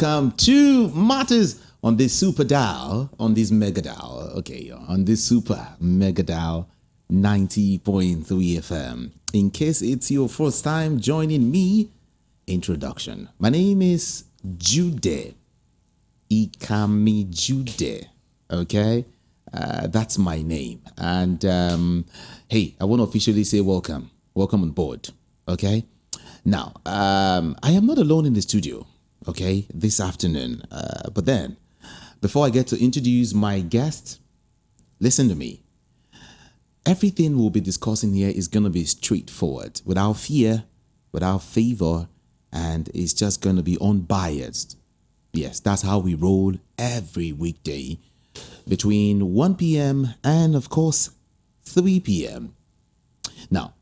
welcome to Matters on this super dial, on this mega dial. Okay, on this super mega dial 90.3 FM. In case it's your first time joining me, introduction. My name is Jude. Ikami Jude. Okay? That's my name. And hey, I want to officially say welcome. Welcome on board. Okay? Now, I am not alone in the studio, okay, this afternoon. But then, before I get to introduce my guest, listen to me. Everything we'll be discussing here is going to be straightforward, without fear, without favor, and it's just going to be unbiased. Yes, that's how we roll every weekday between 1 p.m. and, of course, 3 p.m. Now,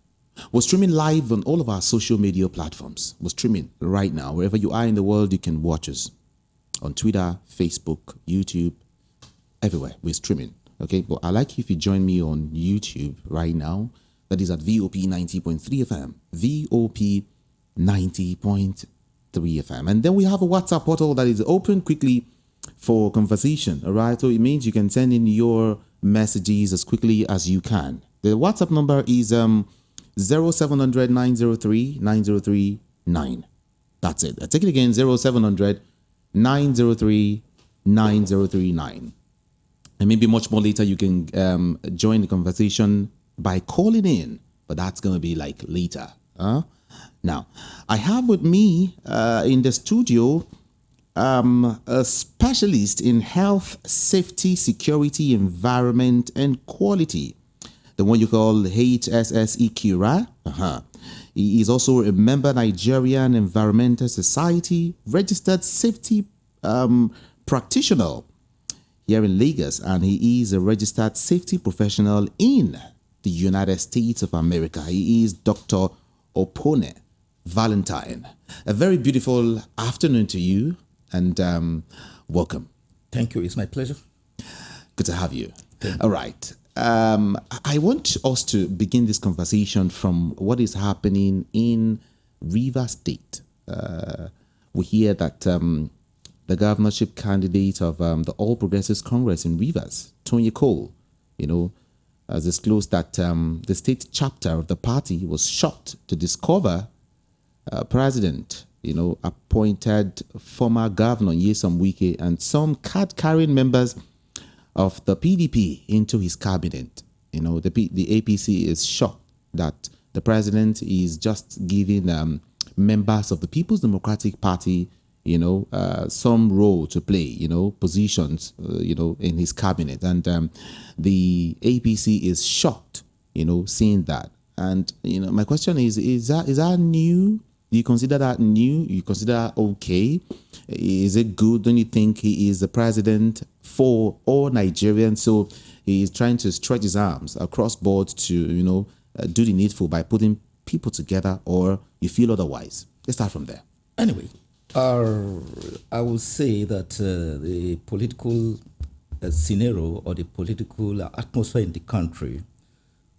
we're streaming live on all of our social media platforms. We're streaming right now. Wherever you are in the world, you can watch us on Twitter, Facebook, YouTube, everywhere. We're streaming. Okay, but I'd like if you join me on YouTube right now. That is at VOP 90.3 FM. VOP 90.3 FM. And then we have a WhatsApp portal that is open quickly for conversation. All right, so it means you can send in your messages as quickly as you can. The WhatsApp number is 0700 903 9039. That's it. I take it again, 0700 903 9039. And maybe much more later, you can join the conversation by calling in, but that's going to be like later. Now, I have with me in the studio a specialist in health, safety, security, environment, and quality. The one you call HSSEQ, right? He is also a member Nigerian Environmental Society, registered safety practitioner here in Lagos, and he is a registered safety professional in the United States of America. He is Dr. Opone Valentine. A very beautiful afternoon to you, and welcome. Thank you. It's my pleasure. Good to have you. All right. I want us to begin this conversation from what is happening in Rivers State. We hear that the governorship candidate of the All Progressives Congress in Rivers, Tony Cole, has disclosed that the state chapter of the party was shocked to discover President, appointed former Governor Nyesom Wike and some card-carrying members of the PDP into his cabinet. The APC is shocked that the president is just giving members of the People's Democratic Party some role to play, positions, in his cabinet. And the APC is shocked, seeing that. And, my question is that new? Do you consider that new? You consider that okay? Is it good? Don't you think he is the president for all Nigerians? So he is trying to stretch his arms across board to, do the needful by putting people together, or you feel otherwise? Let's start from there. Anyway, I would say that the political scenario or the political atmosphere in the country,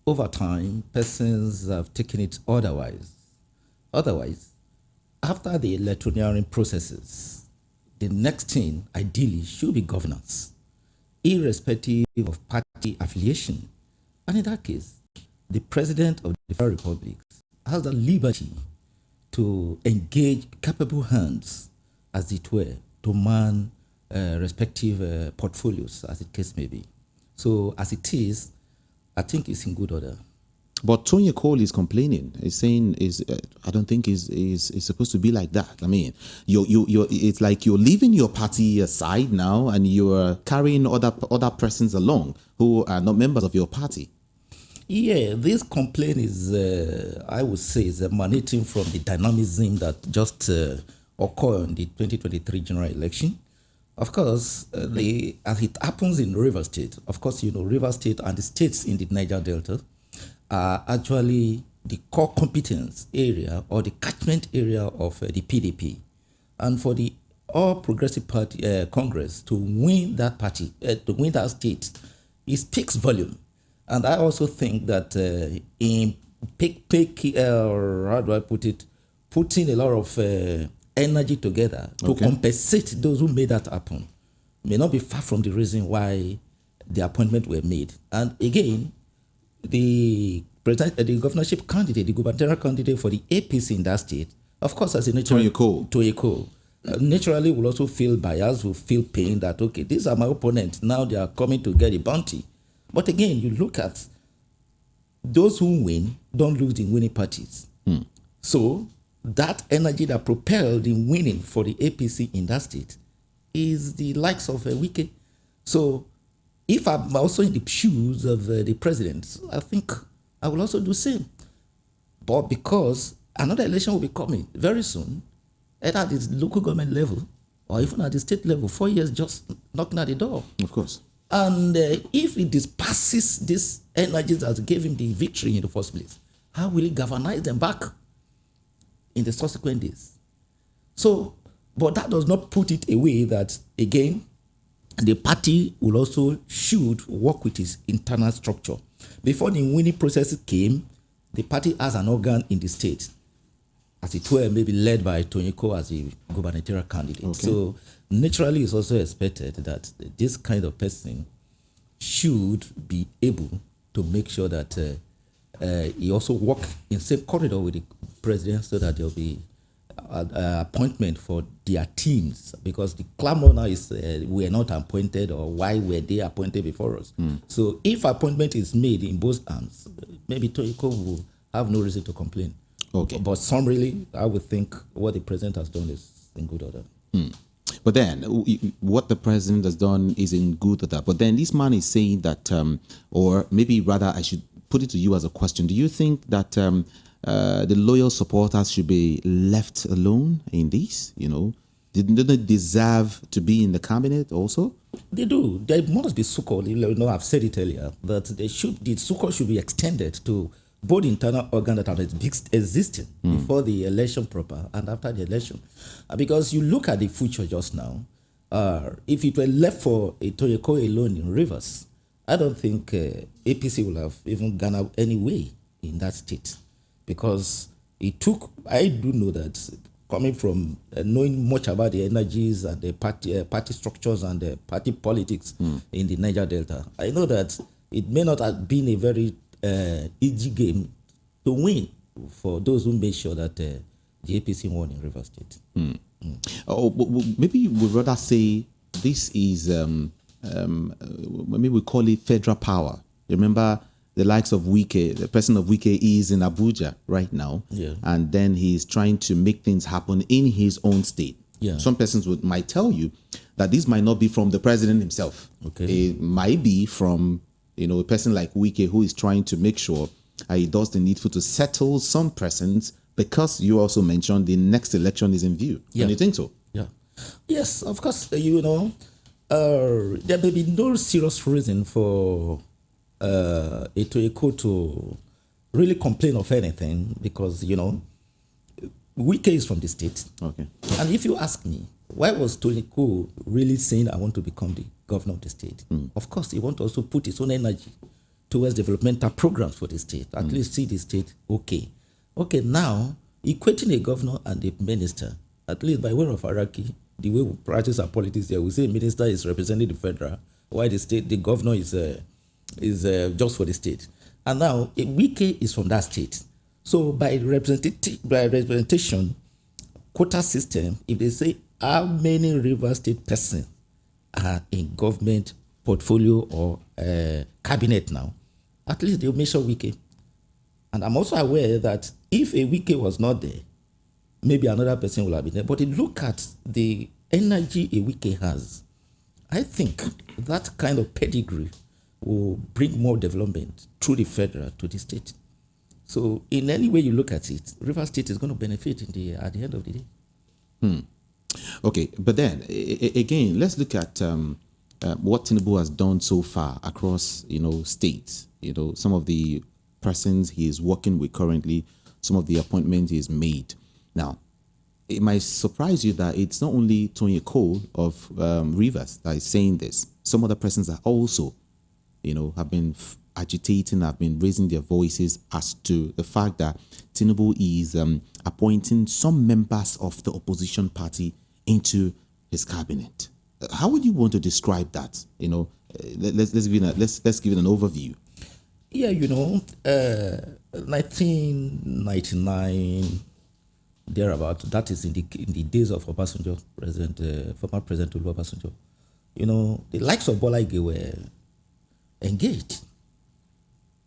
over time, persons have taken it otherwise. Otherwise, after the electioneering processes, the next thing, ideally, should be governance, irrespective of party affiliation. And in that case, the President of the Federal Republic has the liberty to engage capable hands, as it were, to man respective portfolios, as the case may be. So, as it is, I think it's in good order. But Tony Cole is complaining. He's saying I don't think is supposed to be like that. I mean, it's like you're leaving your party aside now, and you're carrying other persons along who are not members of your party. Yeah, this complaint is, I would say, is emanating from the dynamism that just occurred in the 2023 general election. Of course, as it happens in Rivers State, of course, Rivers State and the states in the Niger Delta are actually the core competence area or the catchment area of the PDP. And for the All Progressive Party Congress to win that party, to win that state, it speaks volume. And I also think that in how do I put it, putting a lot of energy together to compensate those who made that happen may not be far from the reason why the appointment were made. And again, the governorship candidate, the gubernatorial candidate for the APC in that state, of course, as a natural Toyeko, naturally will also feel biased, will feel pain that, okay, these are my opponents, now they are coming to get a bounty. But again, you look at those who win don't lose in winning parties. So that energy that propelled in winning for the APC in that state is the likes of Wike. So if I'm also in the shoes of the president, I think I will also do the same. But because another election will be coming very soon, either at the local government level or even at the state level, 4 years just knocking at the door. Of course. And if it disperses this energy that gave him the victory in the first place, how will he galvanize them back in the subsequent days? So, but that does not put it away that, again, the party will also should work with its internal structure. Before the winning process came, the party has an organ in the state, as it were, maybe led by Tonyeko as a gubernatorial candidate. Okay. So naturally, it's also expected that this kind of person should be able to make sure that he also work in the same corridor with the president, so that there will be appointment for their teams, because the clamor now is we are not appointed, or why were they appointed before us? So if appointment is made in both hands, maybe Toyeko will have no reason to complain. Okay. But summarily, I would think what the president has done is in good order. But then, what the president has done is in good order. But then this man is saying that, or maybe rather I should put it to you as a question. Do you think that the loyal supporters should be left alone in this? You know, didn't they deserve to be in the cabinet also? They do. There must be succor. You know, I've said it earlier that the succor should be extended to both internal organs that have existed before the election proper and after the election. Because you look at the future just now, if it were left for a Toyeko alone in Rivers, I don't think APC will have even gone out any way in that state. Because I do know that, coming from knowing much about the energies and the party structures and the party politics in the Niger Delta, I know that it may not have been a very easy game to win for those who made sure that the APC won in River State. Maybe we'd rather say this is, maybe we call it federal power. Remember, the likes of Wike, the president of Wike is in Abuja right now, and then he's trying to make things happen in his own state. Some persons might tell you that this might not be from the president himself. It might be from a person like Wike, who is trying to make sure he does the needful to settle some persons, because you also mentioned the next election is in view. Don't you think so? Yes, of course. There may be no serious reason for Toyeko to really complain of anything, because, Wike is from the state. Okay. And if you ask me, why was Toyeko really saying, I want to become the governor of the state? Of course, he wants to also put his own energy towards developmental programs for the state, at least see the state okay. Okay, now, equating a governor and a minister, at least by way of hierarchy, the way we practice our politics here, we say minister is representing the federal, while the governor is just for the state. And now, a Wike is from that state. So by representation, quota system, if they say how many River State persons are in government portfolio or cabinet now, at least they'll measure Wike. And I'm also aware that if a Wike was not there, maybe another person will have been there. But if you look at the energy a Wike has, I think that kind of pedigree will bring more development through the federal to the state. So in any way you look at it, River State is going to benefit at the end of the day. Okay, but then again, let's look at what Tinubu has done so far across states. Some of the persons he is working with currently, some of the appointments he's made. Now, it might surprise you that it's not only Tony Cole of Rivers that is saying this. Some other persons are also, have been agitating, have been raising their voices as to the fact that Tinubu is appointing some members of the opposition party into his cabinet. How would you want to describe that? Let's give it an overview. Yeah, 1999, thereabout. That is in the days of Obasanjo, former President Obasanjo. The likes of Bola Ige were engaged,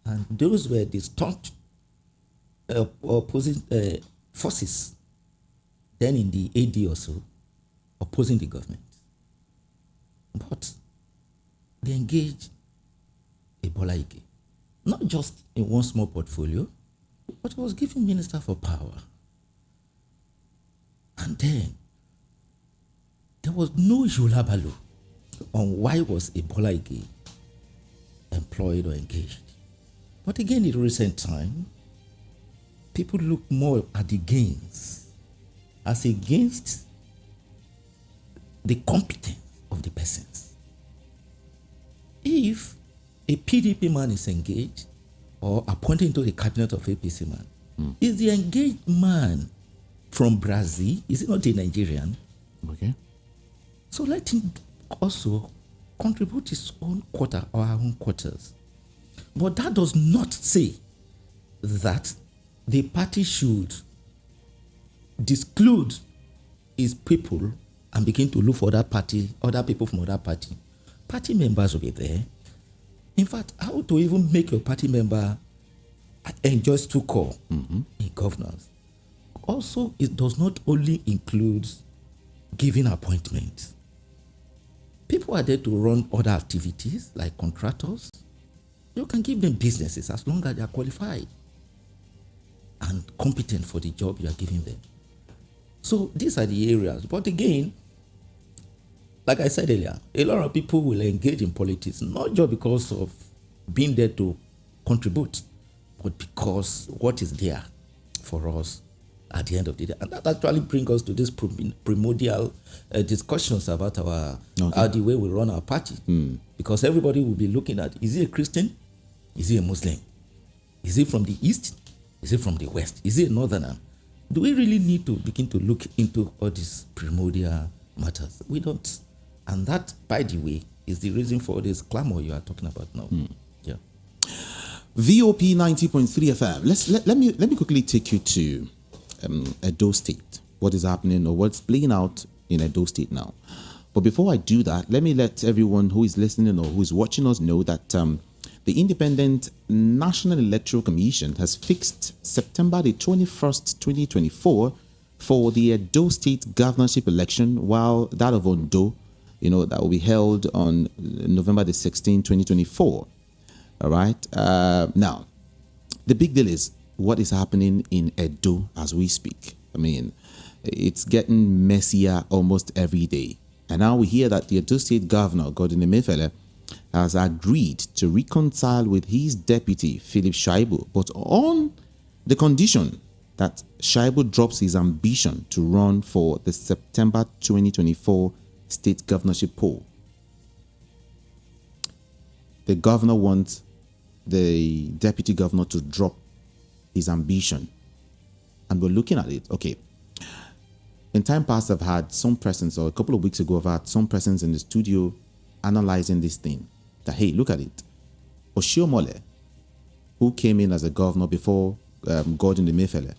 and those were the staunch opposing forces. Then in the AD also, opposing the government, but they engaged Bola Ige, not just in one small portfolio, but he was given Minister for Power. And then there was no yulabalu on why was Bola Ige employed or engaged. But again, in recent time, people look more at the gains as against the competence of the persons. If a PDP man is engaged or appointed into the cabinet of APC man, is the engaged man from Brazil? Is it not a Nigerian? Okay. So let him also contribute his own quota or our own quarters. But that does not say that the party should disclude his people and begin to look for other people from other party. Party members will be there. In fact, how to even make your party member enjoy to call in governance. Also, it does not only include giving appointments. People are there to run other activities like contractors. You can give them businesses as long as they are qualified and competent for the job you are giving them. So these are the areas. But again, like I said earlier, a lot of people will engage in politics not just because of being there to contribute, but because what is there for us at the end of the day. And that actually brings us to this primordial discussions about the way we run our party. Because everybody will be looking at, is he a Christian? Is he a Muslim? Is he from the East? Is he from the West? Is he a Northerner? Do we really need to begin to look into all these primordial matters? We don't. And that, by the way, is the reason for this clamor you are talking about now. Yeah. VOP 90.3 FM. Let me quickly take you to Edo State. What is happening or what's playing out in Edo State now. But before I do that, let me let everyone who is listening or who is watching us know that the Independent National Electoral Commission has fixed September the 21st, 2024 for the Edo State governorship election, while that of Ondo, that will be held on November the 16th, 2024. All right. Now, the big deal is what is happening in Edo as we speak. I mean, it's getting messier almost every day. And now we hear that the Edo State Governor, Godwin Emefiele, has agreed to reconcile with his deputy, Philip Shaibu, but on the condition that Shaibu drops his ambition to run for the September 2024 state governorship poll. The governor wants the deputy governor to drop his ambition. And we're looking at it. Okay. In time past, I've had some persons, or a couple of weeks ago, I've had some persons in the studio analyzing this thing. That, hey, look at it. Oshiomhole, who came in as a governor before Godwin Emefiele,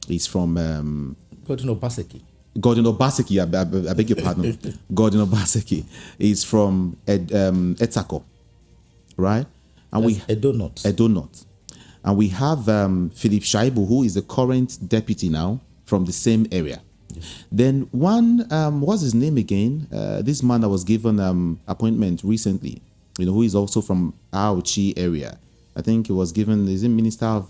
is from... Godwin Obaseki. Godwin Obaseki, I beg your pardon. Godwin Obaseki is from Etsako, right? And that's Edo North. Edo North. And we have Philip Shaibu, who is the current deputy now from the same area. Yes. Then one, what's his name again? This man that was given appointment recently, who is also from Aochi area. I think he was given, is it Minister of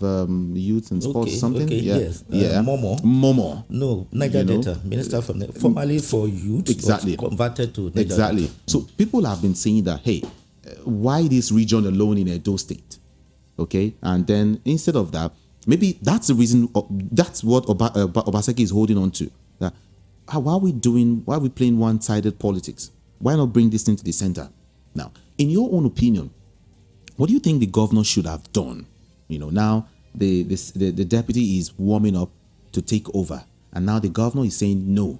Youth and Sports or something? Okay, yeah. Yes. Momo. No, Niger Delta. Minister formerly for Youth. Exactly. Converted to Niger Exactly. Delta. So people have been saying that, hey, why this region alone in Edo State? Okay. And then instead of that, maybe that's the reason, that's what Obaseki is holding on to. That, why are we playing one-sided politics? Why not bring this thing to the center? Now, in your own opinion, What do you think the governor should have done? Now the deputy is warming up to take over, and now the governor is saying, no,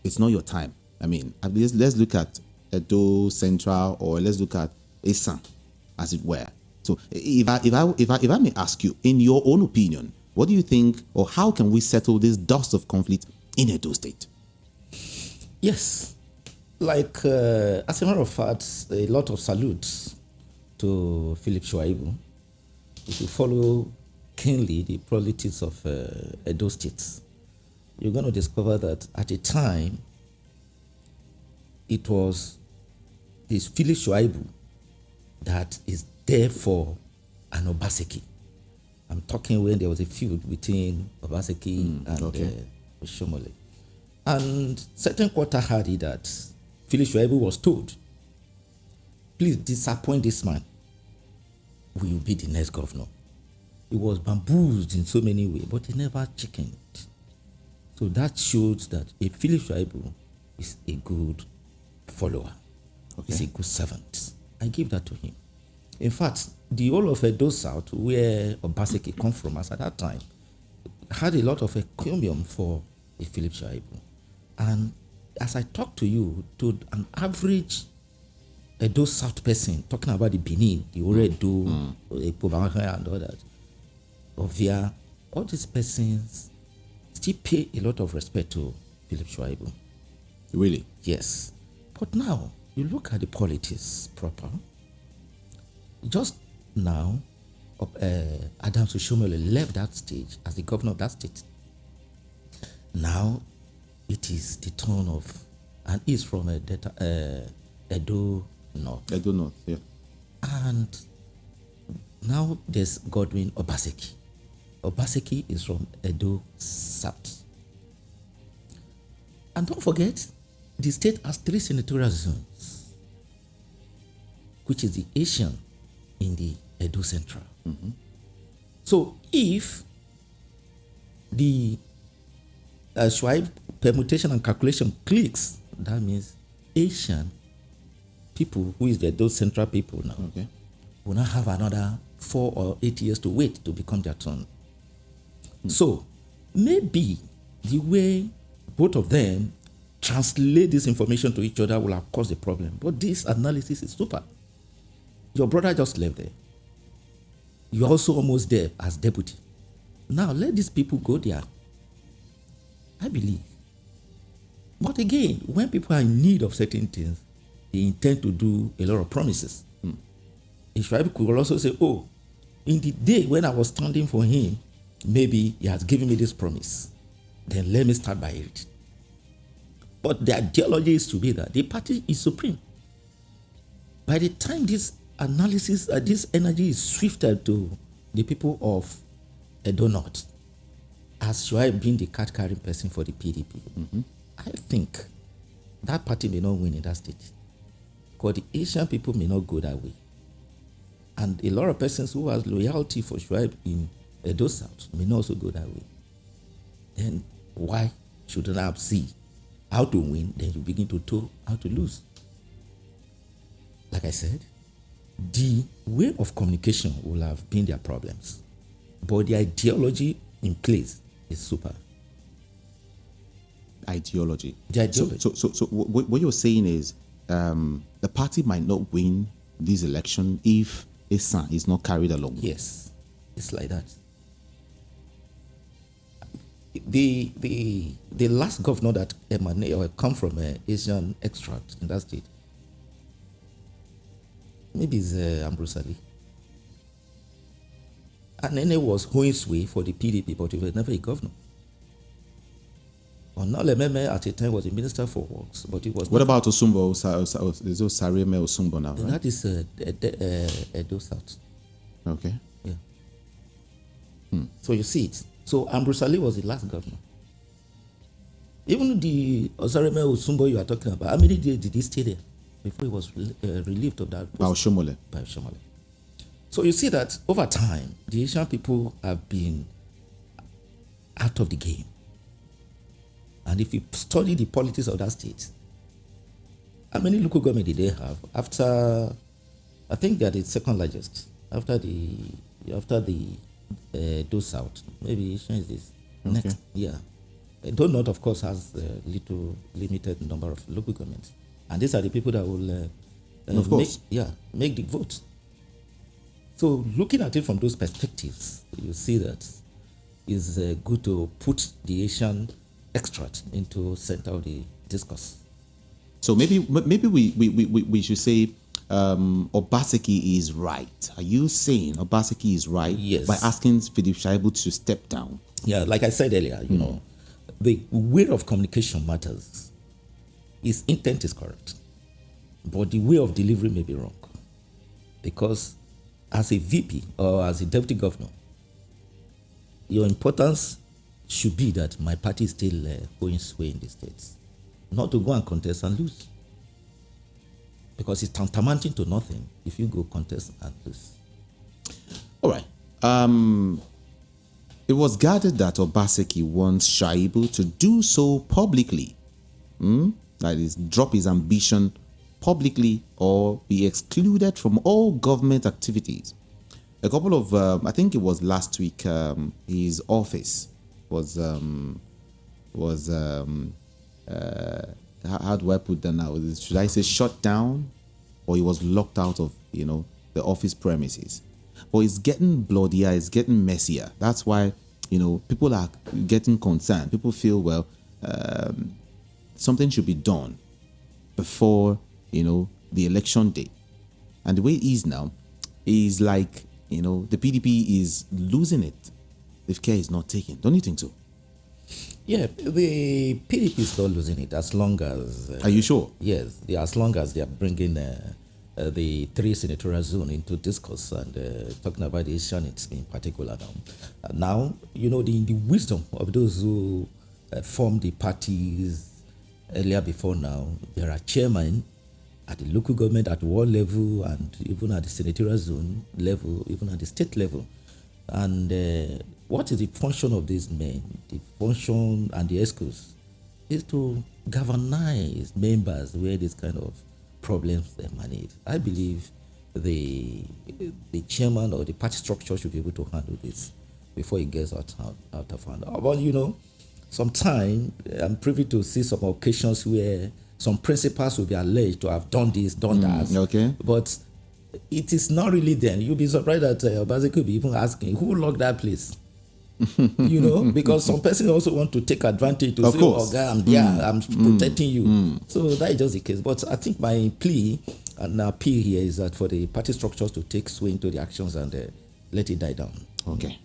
it's not your time. I mean, let's look at Edo Central, or let's look at Esan, as it were. So if I may ask you, in your own opinion, what do you think, or how can we settle this dust of conflict in Edo State? Yes. Like, as a matter of fact, a lot of salutes to Philip Shuaibu. If you follow keenly the politics of Edo State, you're going to discover that at the time, it was this Philip Shuaibu that is there for an Obaseki. I'm talking when there was a feud between Obaseki and Oshomole. And certain quarter had it that Philip Shuaibu was told, please disappoint this man, we will be the next governor. He was bamboozled in so many ways, but he never chickened. So that shows that a Philip Shuaibu is a good follower. He's a good servant. I give that to him. In fact, the whole of Edo South, where Obaseki come from us at that time, had a lot of encomium for a Philip Shuaibu. And as I talk to you, to an average Edo South person, talking about the Benin, the Oredo, Epobanga and all that, Ovia, all these persons still pay a lot of respect to Philip Shuaibu. Really? Yes. But now, you look at the politics proper. Just now, Adams Oshomole left that stage as the governor of that state. Now, it is the turn of, and he's from Edo North. Edo North, yeah. And now there's Godwin Obaseki. Obaseki is from Edo South. And don't forget, the state has 3 senatorial zones, which is the Asian in the Edo Central. So if the Shuaib permutation and calculation clicks, that means Asian people, who is the Edo Central people now, will not have another 4 or 8 years to wait to become their turn. So maybe the way both of them translate this information to each other will have caused a problem. But this analysis is super. Your brother just left there. You're also almost there as deputy. Now let these people go there. I believe. But again, when people are in need of certain things, they intend to do a lot of promises. Ishmael could also say, oh, in the day when I was standing for him, maybe he has given me this promise. Then let me start by it. But the ideology is to be that the party is supreme. By the time this analysis, this energy is swifted to the people of Edo North, as Shuaib being the card-carrying person for the PDP, I think that party may not win in that state. Because the Asian people may not go that way. And a lot of persons who have loyalty for Shuaib in Edo South may not also go that way. Then why shouldn't I see how to win, then you begin to tell how to lose? Like I said, the way of communication will have been their problems. But the ideology in place is super. Ideology. The ideology. So what you're saying is the party might not win this election if Esan is not carried along. Yes, it's like that. The last governor that emanated or come from Asian extract in that state, maybe it's Ambrose Ali. And then it was Hoinsway for the PDP, but he was never a governor. Onalememe at the time was a minister for works, but he was. What about Osumbo? There's Osarieme Osumbo now, right? That is Edo South. Okay. Yeah. So you see it. So Ambrose Ali was the last governor. Even the Osarieme Osumbo you are talking about, how many days did he stay there before he was relieved of that post? By Oshomole. By Oshomole. So you see that over time, the Asian people have been out of the game. And if you study the politics of that state, how many local government did they have? After, I think they are the second largest. after the Edo South. Maybe change this next year. Edo North, of course, has a limited number of local governments, and these are the people that will of course, make the vote. So looking at it from those perspectives, you see that it's good to put the Asian extract into center of the discourse. So maybe we should say Obaseki is right. Are you saying Obaseki is right? Yes. By asking Philip Shaibu to step down? Yeah, like I said earlier, you know, the way of communication matters. His intent is correct, but the way of delivery may be wrong. Because as a VP or as a deputy governor, your importance should be that my party is still going sway in the states, not to go and contest and lose. Because it's tantamounting to nothing if you go contest and lose. All right. It was gathered that Obaseki wants Shaibu to do so publicly. That is, drop his ambition publicly or be excluded from all government activities. A couple of, I think it was last week, his office was how do I put that now? Should I say shut down, or he was locked out of, you know, the office premises? But it's getting bloodier, it's getting messier. That's why, you know, people are getting concerned. People feel, well, something should be done before, you know, the election day. And the way it is now is like, you know, the PDP is losing it if care is not taken. Don't you think so? Yeah, the PDP is not losing it as long as... Are you sure? Yes, as long as they are bringing the 3 senatorial zone into discourse and talking about the Asianics in particular now. Now, you know, the wisdom of those who formed the parties earlier before now, there are chairmen at the local government, at world level, and even at the senatorial zone level, even at the state level. And what is the function of these men? The function and the excuse is to galvanize members where this kind of problems emanate. I believe the chairman or the party structure should be able to handle this before it gets out of hand. But you know, sometimes I'm privy to see some occasions where some principals will be alleged to have done this, done that. Okay. But it is not really them. You'll be surprised that Obaseki could be even asking, who locked that place? You know, because some person also want to take advantage to of say, course. oh, God, I'm there, I'm protecting you. So that is just the case. But I think my plea and appeal here is that for the party structures to take sway into the actions and let it die down. Okay.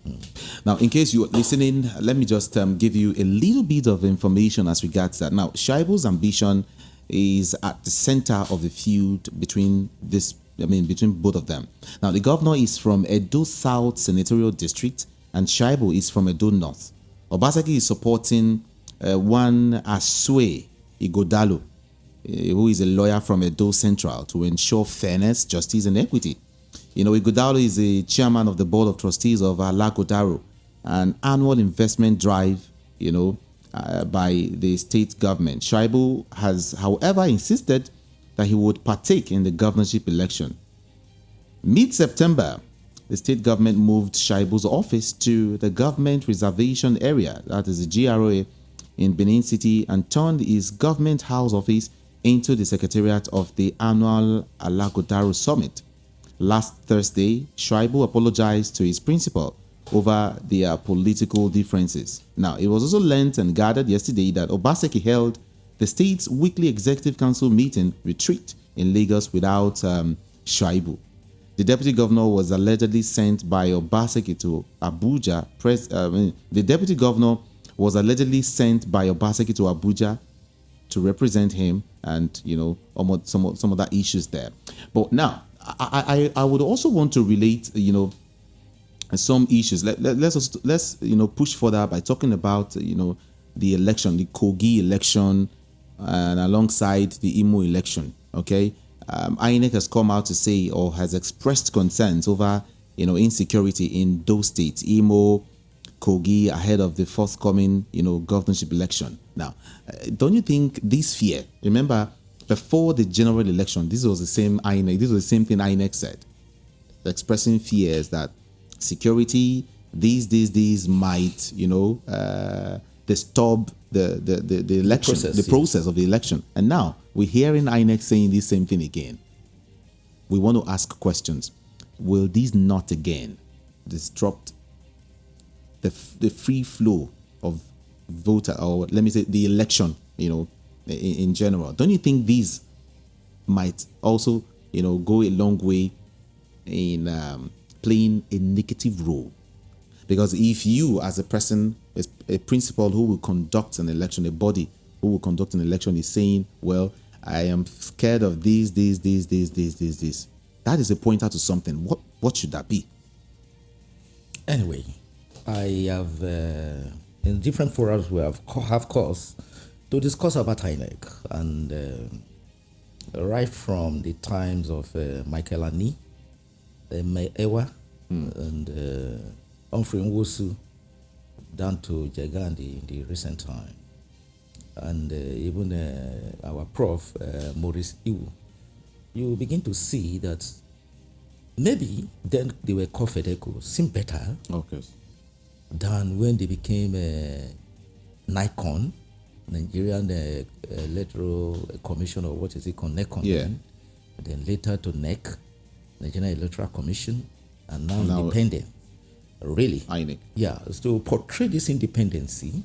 Now, in case you're listening, let me just give you a little bit of information as regards that. Now, Shaibu's ambition is at the center of the feud between between both of them. Now, the governor is from Edo South Senatorial District, and Shaibu is from Edo North. Obaseki is supporting one Asue Igodalo, who is a lawyer from Edo Central, to ensure fairness, justice, and equity. You know, Igodalo is a chairman of the board of trustees of Alagodaro, an annual investment drive, you know, by the state government. Shaibu has, however, insisted that he would partake in the governorship election. Mid-September, the state government moved Shaibu's office to the government reservation area, that is the GRA, in Benin City, and turned his government house office into the secretariat of the annual Alagodaro Summit. Last Thursday, Shaibu apologized to his principal over their political differences. Now, it was also learnt and gathered yesterday that Obaseki held the state's weekly executive council meeting retreat in Lagos without Shaibu. The deputy governor was allegedly sent by Obaseki to Abuja. The deputy governor was allegedly sent by Obaseki to Abuja to represent him, and you know, some other issues there. But now, I would also want to relate, you know, some issues. Let's you know, push further by talking about, you know, the election, the Kogi election, and alongside the Imo election. Okay, INEC has come out to say, or has expressed concerns over, you know, insecurity in those states, Imo, Kogi, ahead of the forthcoming, you know, governorship election. Now, don't you think this fear? Remember, before the general election, this was the same INEC. This was the same thing INEC said. expressing fears that security, these might, disturb the election, the process of the election. And now we're hearing INEC saying the same thing again. We want to ask questions. Will these not again disrupt the free flow of voter, or let me say the election, in general? Don't you think these might also, go a long way in playing a negative role? Because if you, as a person, a principal who will conduct an election, a body who will conduct an election, is saying, well, I am scared of this. That is a pointer to something. What should that be? Anyway, I have, in different forums, we have calls to discuss about INEC. And right from the times of Michael Ani, Ewa, and Humphrey Nwosu, down to Jagandi in the recent time. And even our prof, Maurice Iwu, you begin to see that maybe then they were called FEDECO, seem better than when they became NICON, Nigerian Electoral Commission, or what is it called, NECON. Yeah. Then later to NEC, Nigerian Electoral Commission, and now independent. Really? INEC. Yeah, to portray this independency,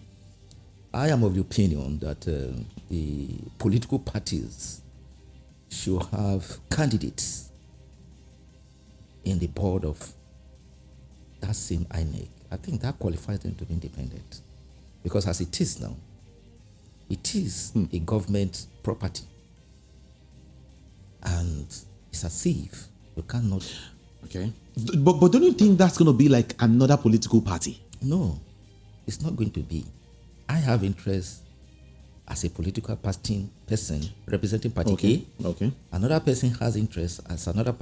I am of the opinion that the political parties should have candidates in the board of that same INEC. I think that qualifies them to be independent. Because as it is now, it is a government property. And it's as if you cannot... Okay. But don't you think that's going to be like another political party? No, it's not going to be. I have interest as a political person representing party A. Okay. Another person has interest as another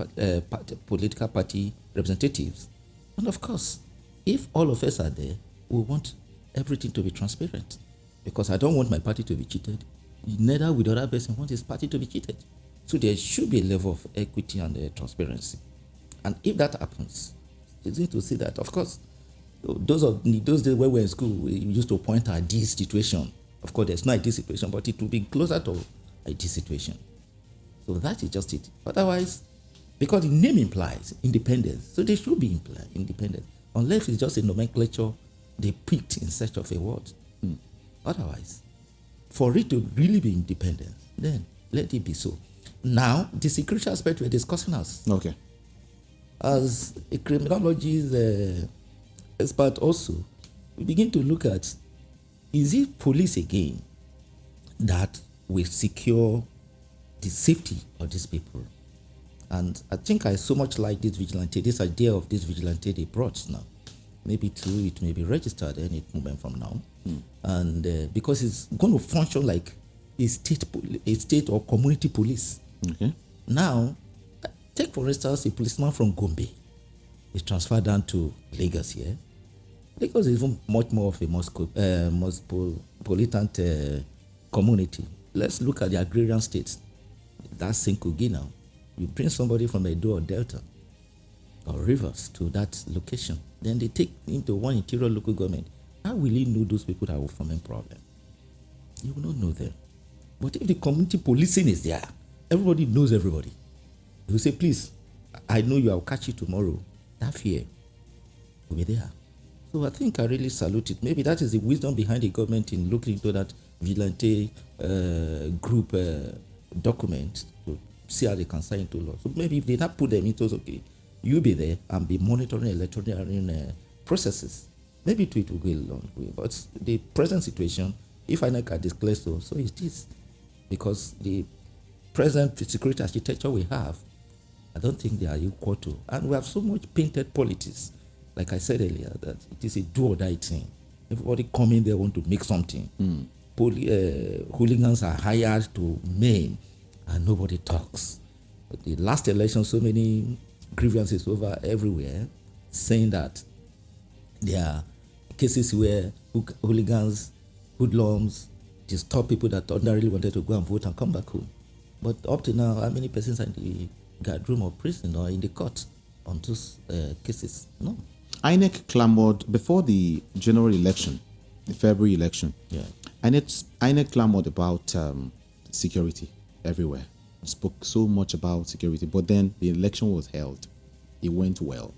political party representatives. And of course, if all of us are there, we want everything to be transparent. Because I don't want my party to be cheated. Neither would the other person want his party to be cheated. So there should be a level of equity and transparency. And if that happens, it's going to see that, of course, those days when we were in school, we used to point at this situation. Of course, there's no ideal situation, but it will be closer to ideal situation. So that is just it. Otherwise, because the name implies independence, so they should be independent. Unless it's just a nomenclature they picked in search of a word. Otherwise, for it to really be independent, then let it be so. Now, the security aspect we're discussing Okay. As a criminology expert also, we begin to look at, is it police again that will secure the safety of these people? And I think I so much like this idea of this vigilante they brought now. Maybe too, it may be registered any moment from now. And because it's going to function like a state or community police. Okay. Now, take for instance a policeman from Gombe is transferred down to Lagos here. Lagos is even much more of a cosmopolitan community. Let's look at the agrarian states. That's Kogi now. You bring somebody from Edo or Delta or Rivers to that location, then they take into one interior local government. How will you know those people that will form a problem? You will not know them. But if the community policing is there, everybody knows everybody. You will say, please, I know you, I'll catch you tomorrow. That fear will be there. So I think I really salute it. Maybe that is the wisdom behind the government in looking into that vigilante group document to see how they can sign into law. So maybe if they not put them into, okay, you be there and be monitoring electronic processes, maybe it will go a long way. But the present situation, if I can declare so it is. Because the present security architecture we have, I don't think they are equal to. And we have so much painted politics. Like I said earlier, that it is a do or die thing. Everybody come in there want to make something. Hooligans are hired to maim, and nobody talks. But the last election, so many grievances over everywhere, saying that there are cases where hooligans, hoodlums, disturb people that ordinarily wanted to go and vote and come back home. But up to now, how many persons are in the guard room or prison or in the court on those cases. No. INEC clamored before the general election, the February election. Yeah. INEC clamored about security everywhere. Spoke so much about security, but then the election was held. It went well.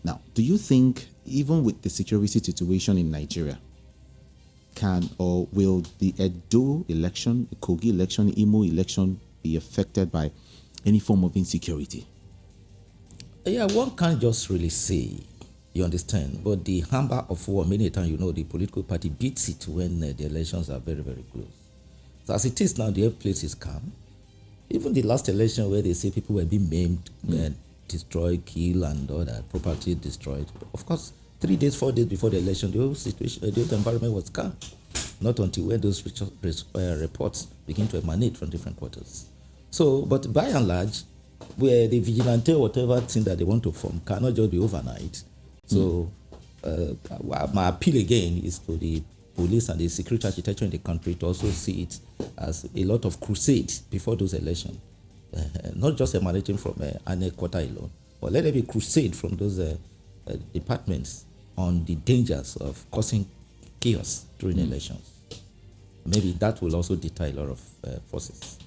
Now, do you think, even with the security situation in Nigeria, can or will the Edo election, the Kogi election, Imo election be affected by any form of insecurity? Yeah, one can't just really say, you understand, but the hammer of war, many times, the political party beats it when the elections are very, very close. So as it is now, the place is calm. Even the last election where they say people were being maimed, destroyed, killed, and all that, property destroyed. Of course, 3 days, 4 days before the election, the whole situation, the whole environment was calm. Not until when those reports begin to emanate from different quarters. So, but by and large, where the vigilante or whatever thing that they want to form cannot just be overnight. So, my appeal again is to the police and the security architecture in the country to also see it as a lot of crusade before those elections. Not just emanating from an quarter alone, but let there be crusade from those departments on the dangers of causing chaos during elections. Maybe that will also deter a lot of forces.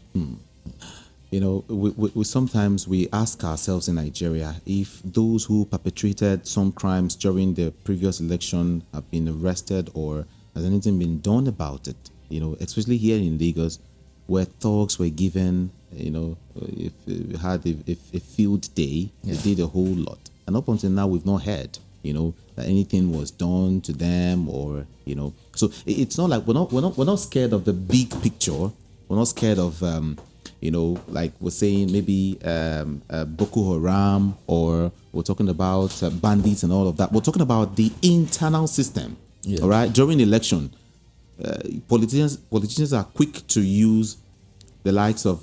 We sometimes we ask ourselves in Nigeria if those who perpetrated some crimes during the previous election have been arrested, or has anything been done about it. Especially here in Lagos, where thugs were given, if we had a field day, they did a whole lot, and up until now we've not heard, that anything was done to them, or So it's not like we're not scared of the big picture. We're not scared of like we're saying maybe Boko Haram, or we're talking about bandits and all of that. We're talking about the internal system. Yeah. All right. During the election, politicians are quick to use the likes of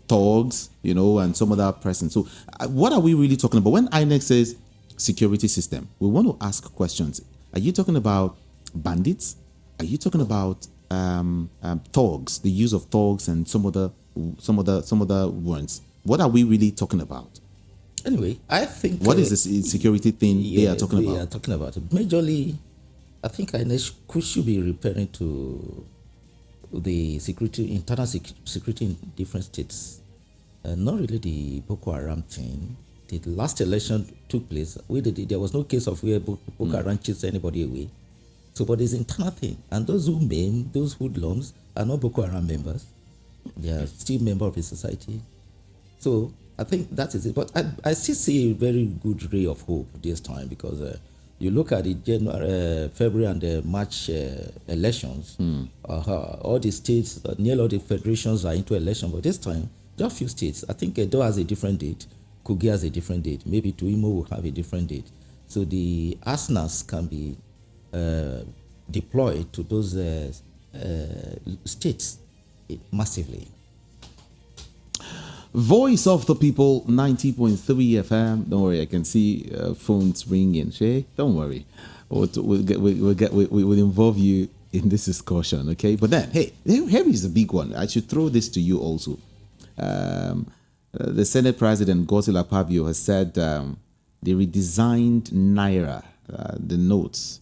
thugs, and some other person. So, what are we really talking about when INEC says security system? We want to ask questions. Are you talking about bandits? Are you talking about thugs? The use of thugs and some other words. What are we really talking about? Anyway, I think what is the security thing they are talking about? They are talking about it. Majorly, I think INEC should be referring to the internal security in different states, not really the Boko Haram thing. The last election took place. There was no case of where Boko Haram chased anybody away. So, but it's internal thing, and those who maim, those hoodlums, are not Boko Haram members. They are still members of the society. So I think that is it. But I still see a very good ray of hope this time, because you look at the February and the March elections, all the states, nearly all the federations are into election. But this time, just a few states. I think Edo has a different date. Kogi has a different date. Maybe Tuimo will have a different date. So the arsenals can be deployed to those states massively. Voice of the People, 90.3 FM. Don't worry, I can see phones ringing. Shay, don't worry. We'll involve you in this discussion, okay? But then, hey, here is the big one. I should throw this to you also. The Senate President Godswill Akpabio has said the redesigned Naira, the notes,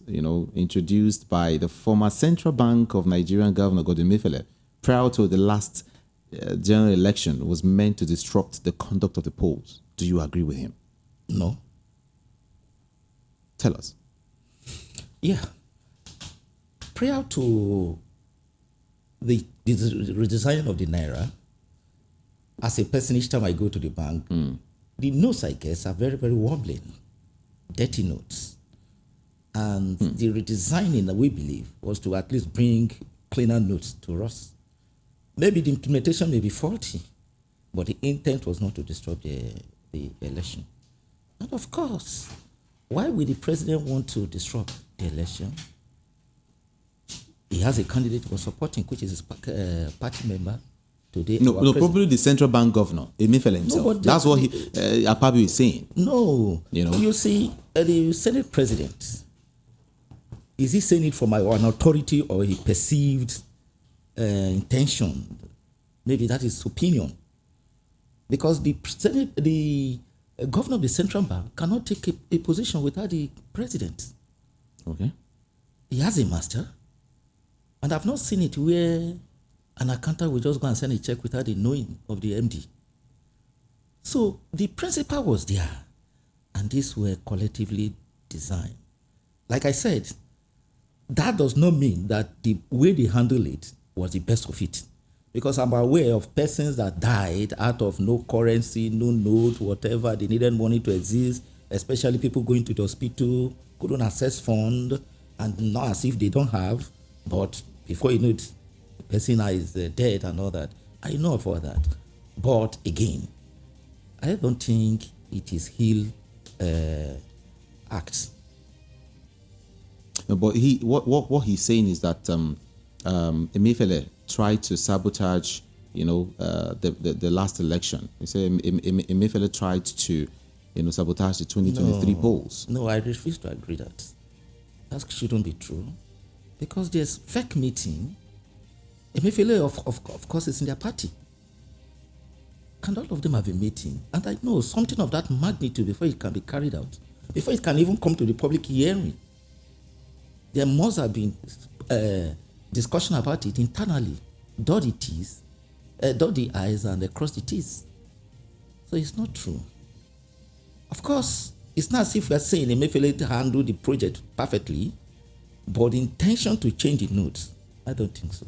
introduced by the former Central Bank of Nigerian Governor Godwin Emefiele prior to the last general election, was meant to disrupt the conduct of the polls. Do you agree with him? No. Tell us. Yeah. Prior to the redesign of the Naira, as a person, each time I go to the bank, the notes, I guess, are very, very wobbling, dirty notes. And the redesigning, we believe, was to at least bring cleaner notes to us. Maybe the implementation may be faulty, but the intent was not to disrupt the election. And of course, why would the president want to disrupt the election? He has a candidate he was supporting, which is his party member. Today, no, probably the central bank governor, Emefiele himself. No, that's what Akpabio is saying. No, you see, the Senate president, is he saying it from an authority or he perceived intention? Maybe that is opinion. Because the A governor of the central bank cannot take a position without the president. Okay. He has a master. And I've not seen it where an accountant will just go and send a check without the knowing of the MD. So the principle was there, and these were collectively designed. Like I said, that does not mean that the way they handle it was the best of it. Because I'm aware of persons that died out of no currency, no note, whatever. They needed money to exist, especially people going to the hospital, couldn't access fund, and not as if they don't have. But before you know it, the person is dead and all that. I know of all that. But again, I don't think it is Hill act. No, but what he's saying is that Emefiele tried to sabotage, the last election. He said Emefiele tried to, sabotage the 2023 polls. No, I refuse to agree that. That shouldn't be true, because there's fake meeting. Emefiele, of course, is in their party. And all of them have a meeting. And I know something of that magnitude before it can be carried out, before it can even come to the public hearing. There must have been discussion about it internally. Dot the T's, dot the I's, and cross the T's. So it's not true. Of course, it's not as if we are saying Emefiele handle the project perfectly, but the intention to change the notes, I don't think so.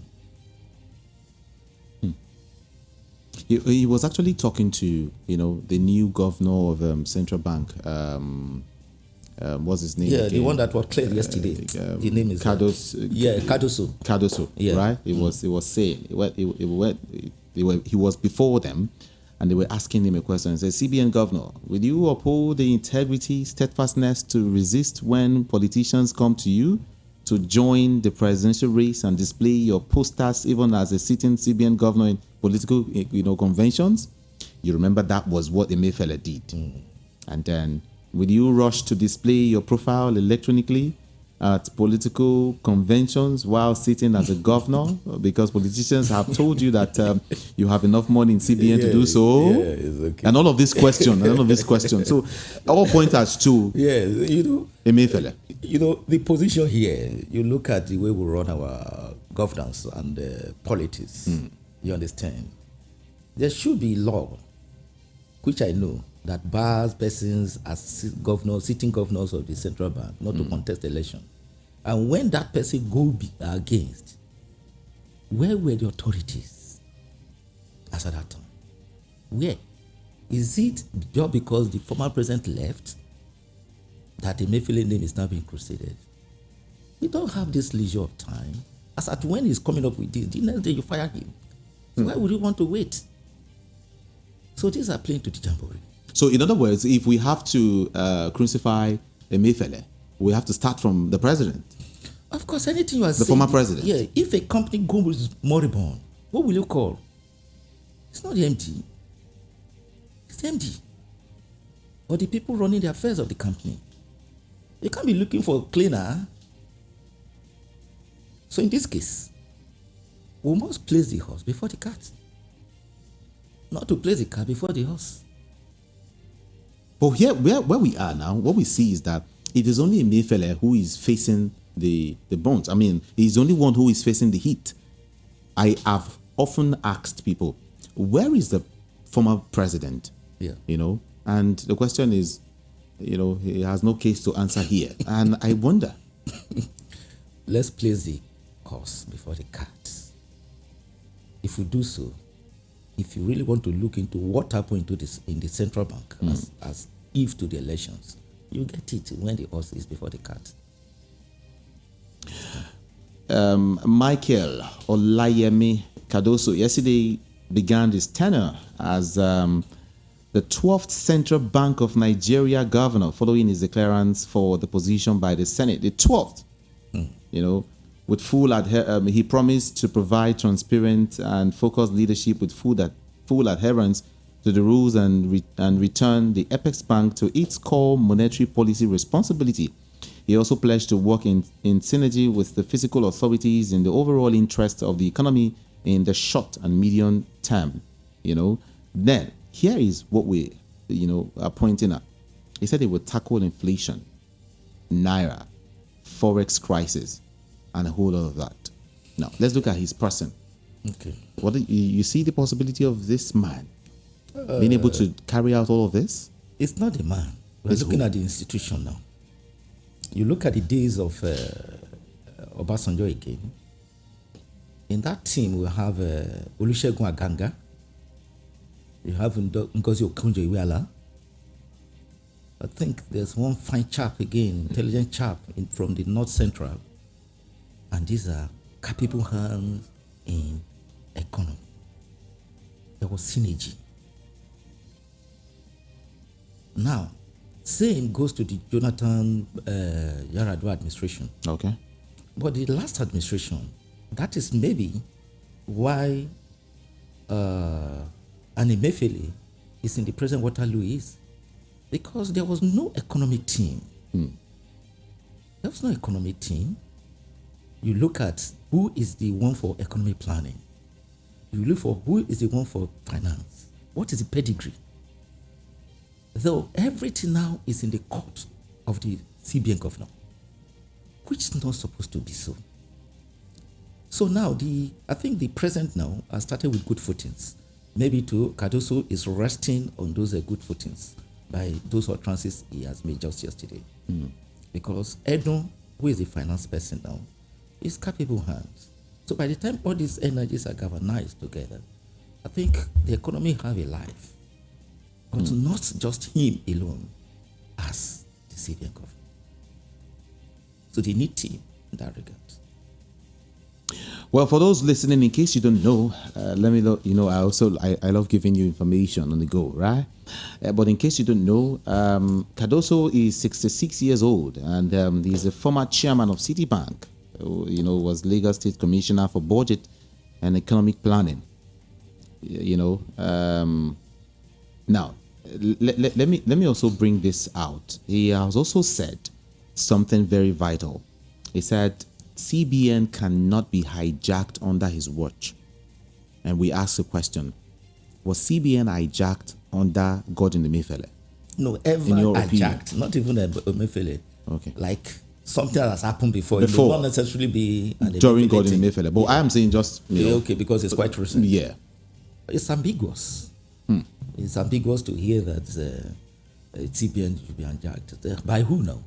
He was actually talking to, the new governor of Central Bank. What's his name? Yeah, again? the one that was cleared yesterday. The name is Cardoso. Cardoso. Yeah. Right. He was saying he was before them, and they were asking him a question. He said, "CBN governor, will you uphold the integrity, steadfastness to resist when politicians come to you to join the presidential race and display your posters even as a sitting CBN governor in political, conventions?" You remember that was what Emefiele did. And then, will you rush to display your profile electronically at political conventions while sitting as a governor? Because politicians have told you that you have enough money in CBN to do so. Yeah, it's okay. And all of this question, So all pointers to Emefiele. The position here, you look at the way we run our governance and politics, you understand? There should be law, which I know, that bars persons as sitting governors of the central bank not to contest election. And when that person go against, where were the authorities as at that time? Where? Is it just because the former president left that the Emefiele name is now being crusaded? We don't have this leisure of time. As at when he's coming up with this, the next day you fire him. So why would you want to wait? So these are playing to the jamboree. So in other words, if we have to crucify Emefiele, we have to start from the president. Of course, anything you are saying. The former president. Yeah, if a company goes moribund, what will you call? It's not the MD. It's the MD. Or the people running the affairs of the company. You can't be looking for a cleaner. So in this case, we must place the horse before the cat. Not to place the cat before the horse. But here, where we are now, what we see is that it is only Emefiele who is facing the bones. I mean, he's the only one who is facing the heat. I have often asked people, where is the former president? Yeah. And the question is, he has no case to answer here. And I wonder. Let's place the horse before the cat. If we do so, if you really want to look into what happened to this in the central bank as if to the elections, you get it when the horse is before the cat. Michael Olayemi Cardoso yesterday began his tenure as the 12th Central Bank of Nigeria governor following his declarance for the position by the Senate. The 12th, with full he promised to provide transparent and focused leadership with full adherence to the rules and return the Apex Bank to its core monetary policy responsibility. He also pledged to work in synergy with the fiscal authorities in the overall interest of the economy in the short and medium term. Then here is what we are pointing at. He said he would tackle inflation, naira, forex crisis, and a whole lot of that. Now, let's look at his person. Okay. What do you see the possibility of this man being able to carry out all of this? It's not the man. We're looking at the institution now. You look at the days of Obasanjo again. In that team, we have Olusegun Aganga. You have Ngozi Okonjo-Iweala. I think there's one fine chap again, intelligent chap from the North Central. And these are capable hands in economy. There was synergy. Now, same goes to the Jonathan Yar'Adua administration. Okay. But the last administration, that is maybe why Annie Mefele is in the present Waterloo is. Because there was no economic team. There was no economic team. You look at who is the one for economic planning. You look for who is the one for finance. What is the pedigree? Though everything now is in the court of the CBN governor, which is not supposed to be so. So now I think the president now has started with good footings. Maybe too, Cardoso is resting on those good footings by those utterances he has made just yesterday. Because Edo, who is the finance person now, is capable hands. So by the time all these energies are galvanized together, I think the economy have a life. But not just him alone as the CBN government. So they need team in that regard. Well, for those listening, in case you don't know, let me know. I love giving you information on the go, right? But in case you don't know, Cardoso is 66 years old, and he's a former chairman of Citibank. Was Lagos State Commissioner for Budget and Economic Planning. Now, let me also bring this out. He has also said something very vital. He said CBN cannot be hijacked under his watch. And we ask the question, was CBN hijacked under Gordon Emefiele? No, ever hijacked, not even Emefiele. Okay. Like something that has happened before. It will not necessarily be during Gordon Emefiele. But I am saying just, okay, because it's quite recent. Yeah. It's ambiguous. It's ambiguous to hear that CBN should be hijacked. By who now?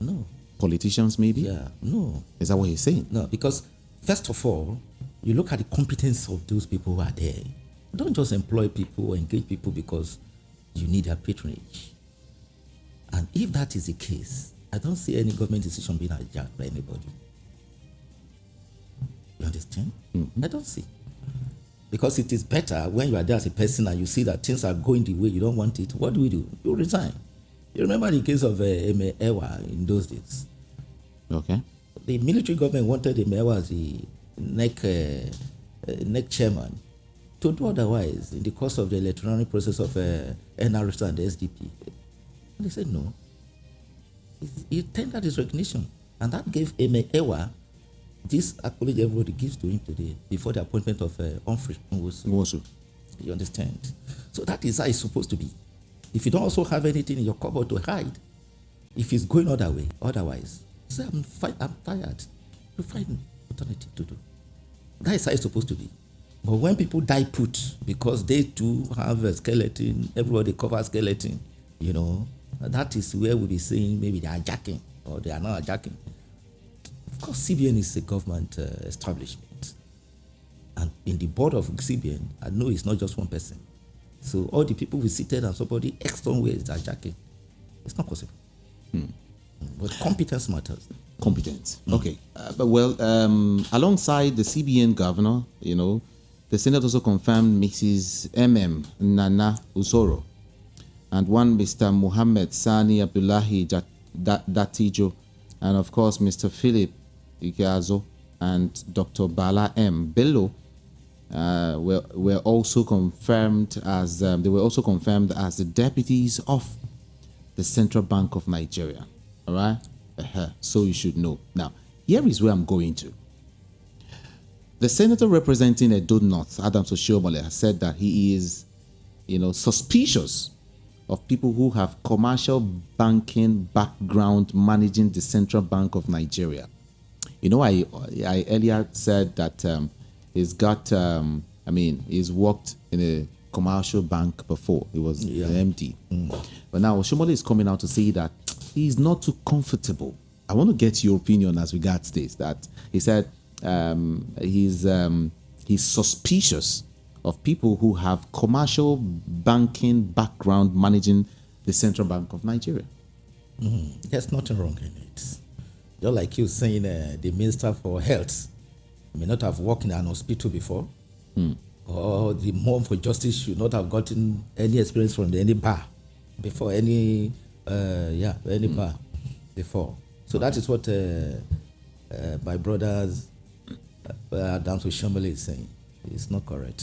No. Politicians, maybe? Yeah, no. Is that what he's saying? No, because first of all, you look at the competence of those people who are there. Don't just employ people or engage people because you need their patronage. And if that is the case, I don't see any government decision being hijacked by anybody. You understand? I don't see. Because it is better when you are there as a person and you see that things are going the way you don't want it. What do? You resign. You remember the case of Ewa in those days. Okay. The military government wanted Ewa as the NEC chairman to do otherwise in the course of the electoral process of NRS and the SDP. And they said no. He tendered his recognition. And that gave Ewa this accolade everybody gives to him today before the appointment of Humphrey Nwosu. You understand? So that is how it's supposed to be. If you don't also have anything in your cupboard to hide, if it's going otherwise, say, I'm tired. You find alternative to do. That is how it's supposed to be. But when people die put because they too have a skeleton, everybody covers skeleton, that is where we'll be saying maybe they are hijacking or they are not hijacking. Of course, CBN is a government establishment. And in the board of CBN, I know it's not just one person. So all the people we seated and somebody X somewhere is hijacking. It's not possible. But competence matters. Competence. Okay. Alongside the CBN governor, the Senate also confirmed Mrs. M.M. Nana Usoro and one Mr. Muhammad Sani Abdullahi Datijo, and of course Mr. Philip Igazo and Dr. Bala M. Bello were also confirmed as the deputies of the Central Bank of Nigeria. All right, so you should know. Now, here is where I'm going to. The senator representing Edo North, Adams Oshiomhole, has said that he is suspicious of people who have commercial banking background managing the Central Bank of Nigeria. I earlier said that he's got, he's worked in a commercial bank before. He was an MD. But now Shomole is coming out to say that he's not too comfortable. I want to get your opinion as regards this, that he said he's suspicious of people who have commercial banking background managing the Central Bank of Nigeria. There's nothing wrong in it. Just like you saying the Minister for Health may not have worked in an hospital before, or the Mom for Justice should not have gotten any experience from any bar before, any bar before. So that is what my brothers down to Shomole is saying. It's not correct.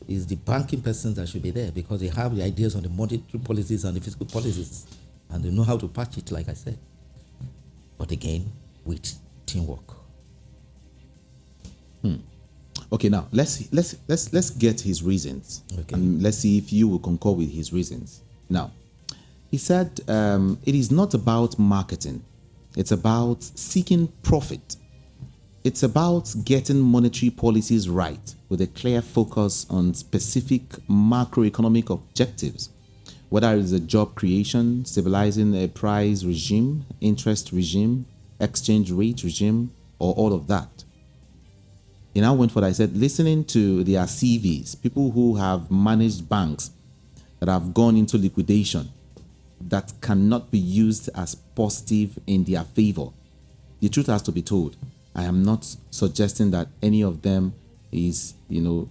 It's the banking persons that should be there because they have the ideas on the monetary policies and the fiscal policies, and they know how to patch it, like I said. But again, with teamwork. Okay, now let's get his reasons, and let's see if you will concur with his reasons. Now, he said it is not about marketing; it's about seeking profit. It's about getting monetary policies right with a clear focus on specific macroeconomic objectives, whether it's a job creation, stabilizing a price regime, interest regime, exchange rate regime, or all of that. He now went for that. I said, listening to their CVs, people who have managed banks that have gone into liquidation that cannot be used as positive in their favor. The truth has to be told. I am not suggesting that any of them is,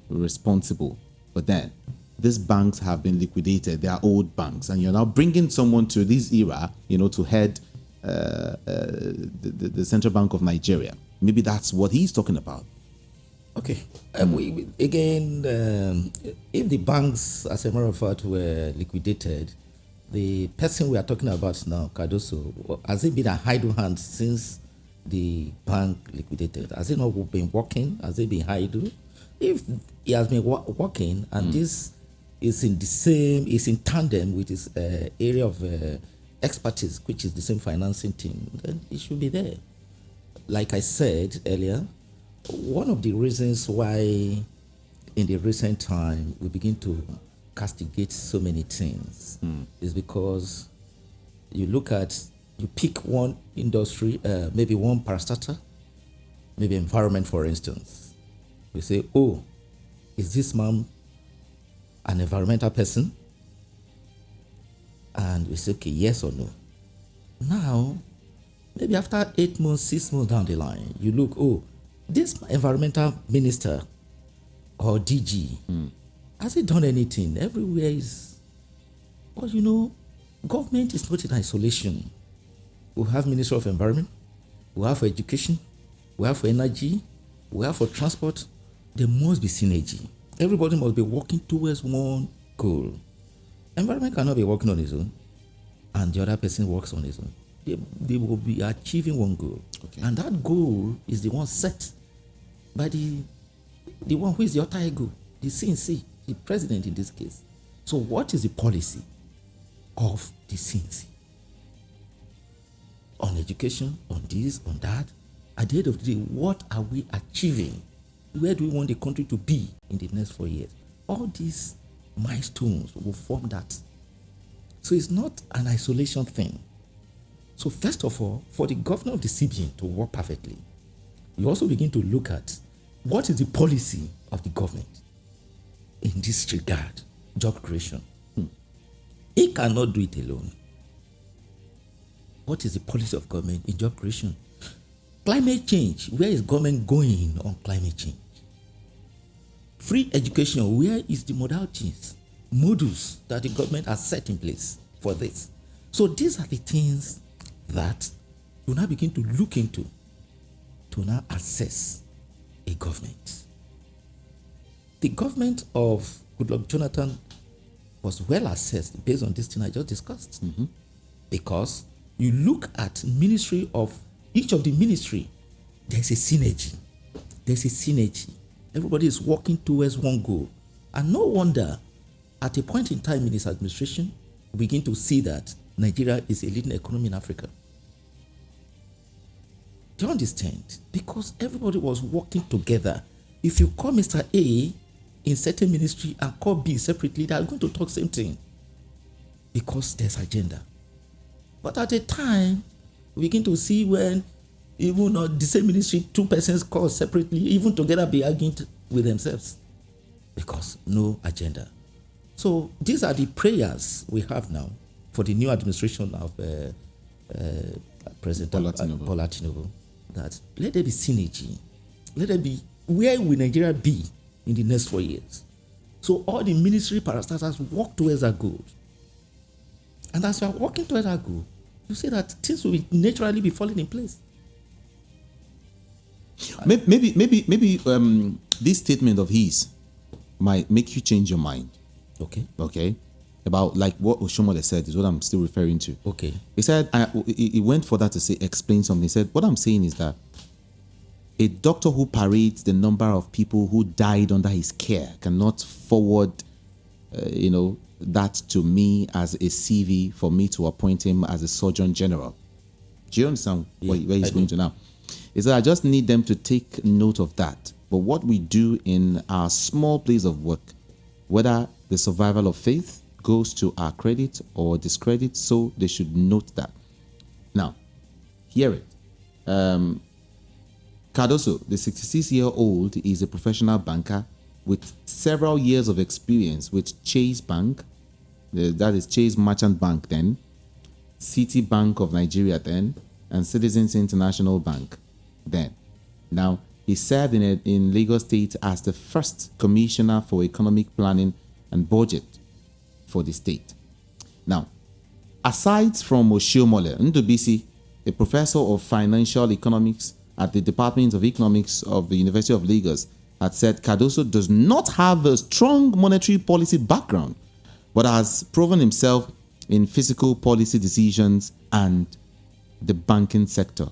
responsible. But then, these banks have been liquidated. They are old banks. And you're now bringing someone to this era, to head the Central Bank of Nigeria. Maybe that's what he's talking about. Okay. If the banks, as a matter of fact, were liquidated, the person we are talking about now, Cardoso, has he been a idle hand since the bank liquidated? Has he not been working? Has he been idle? If he has been working, and this is in tandem with his area of expertise, which is the same financing team, then it should be there. Like I said earlier, one of the reasons why in the recent time we begin to castigate so many things is because you pick one industry, maybe one parastatal, maybe environment, for instance. You say, oh, is this man an environmental person? And we say, okay, yes or no. Now, maybe after 8 months, 6 months down the line, you look, oh, this environmental minister or DG, has he done anything? Everywhere is, well, government is not in isolation. We have Ministry of Environment, we have for education, we have for energy, we have for transport. There must be synergy. Everybody must be working towards one goal. Environment cannot be working on its own, and the other person works on his own. They will be achieving one goal. Okay. And that goal is the one set by the one who is the alter ego, the CNC, the president in this case. So what is the policy of the CNC? On education, on this, on that. At the end of the day, what are we achieving? Where do we want the country to be in the next 4 years? All these milestones will form that. So it's not an isolation thing. So first of all, for the governor of the CBN to work perfectly, you also begin to look at what is the policy of the government in this regard, job creation. He cannot do it alone. What is the policy of government in job creation? Climate change, where is government going on climate change? Free education, where is the modalities, modules that the government has set in place for this? So these are the things that you now begin to look into to now assess a government. The government of Goodluck Jonathan was well assessed based on this thing I just discussed. Because you look at ministry of each of the ministry, there's a synergy. There's a synergy. Everybody is working towards one goal. And no wonder, at a point in time in his administration, we begin to see that Nigeria is a leading economy in Africa. Do you understand? Because everybody was working together. If you call Mr. A in certain ministry and call B separately, they are going to talk same thing because there's agenda. But at a time, we begin to see when even on the same ministry, two persons call separately, even together be arguing with themselves because no agenda. So these are the prayers we have now for the new administration of President Bola Tinubu, that let there be synergy. Let there be, where will Nigeria be in the next 4 years? So all the ministry parastatals work towards that goal. And as we are working towards that goal, you see that things will naturally be falling in place. Maybe this statement of his might make you change your mind. Okay. About like what Oshomole said is what I'm still referring to. Okay. He said, he went further to say, explain something. He said, what I'm saying is that a doctor who parades the number of people who died under his care cannot forward, that to me as a CV for me to appoint him as a Surgeon General. Do you understand where he's going to now? He said, I just need them to take note of that. But what we do in our small place of work, whether the survival of faith goes to our credit or discredit, so they should note that. Now, hear it. Cardoso, the 66-year-old, is a professional banker with several years of experience with Chase Bank, that is Chase Merchant Bank then, City Bank of Nigeria then, and Citizens International Bank then. Now, he served in Lagos State as the first commissioner for economic planning and budget for the state. Now, aside from Oshiomhole, Ndubisi, a professor of financial economics at the Department of Economics of the University of Lagos, had said Cardoso does not have a strong monetary policy background, but has proven himself in fiscal policy decisions and the banking sector.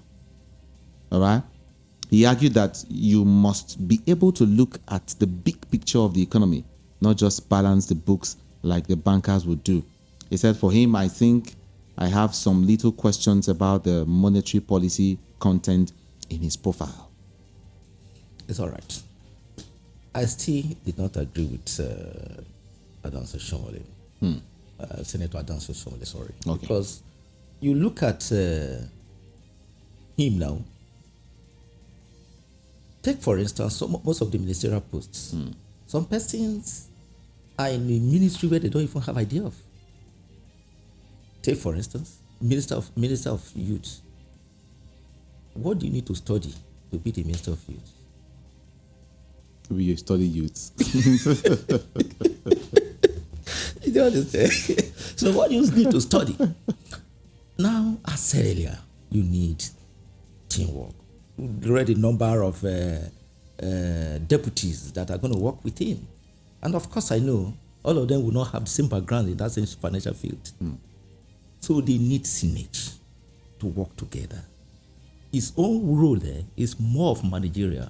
All right? He argued that you must be able to look at the big picture of the economy, not just balance the books like the bankers would do. He said, for him, I think I have some little questions about the monetary policy content in his profile. It's all right. I still did not agree with Adanso Shomole. Senator Adanso Shomole, sorry. Okay. Because you look at him now. Take, for instance, most of the ministerial posts. Some persons are in a ministry where they don't even have idea of. Take, for instance, Minister of Youth. What do you need to study to be the Minister of Youth? We study youths. You don't understand? So what you need to study? Now, as I said earlier, you need teamwork. You read the number of deputies that are going to work with him. And of course, I know all of them will not have the same background in that same financial field. So they need synergy to work together. His own role there is more of managerial,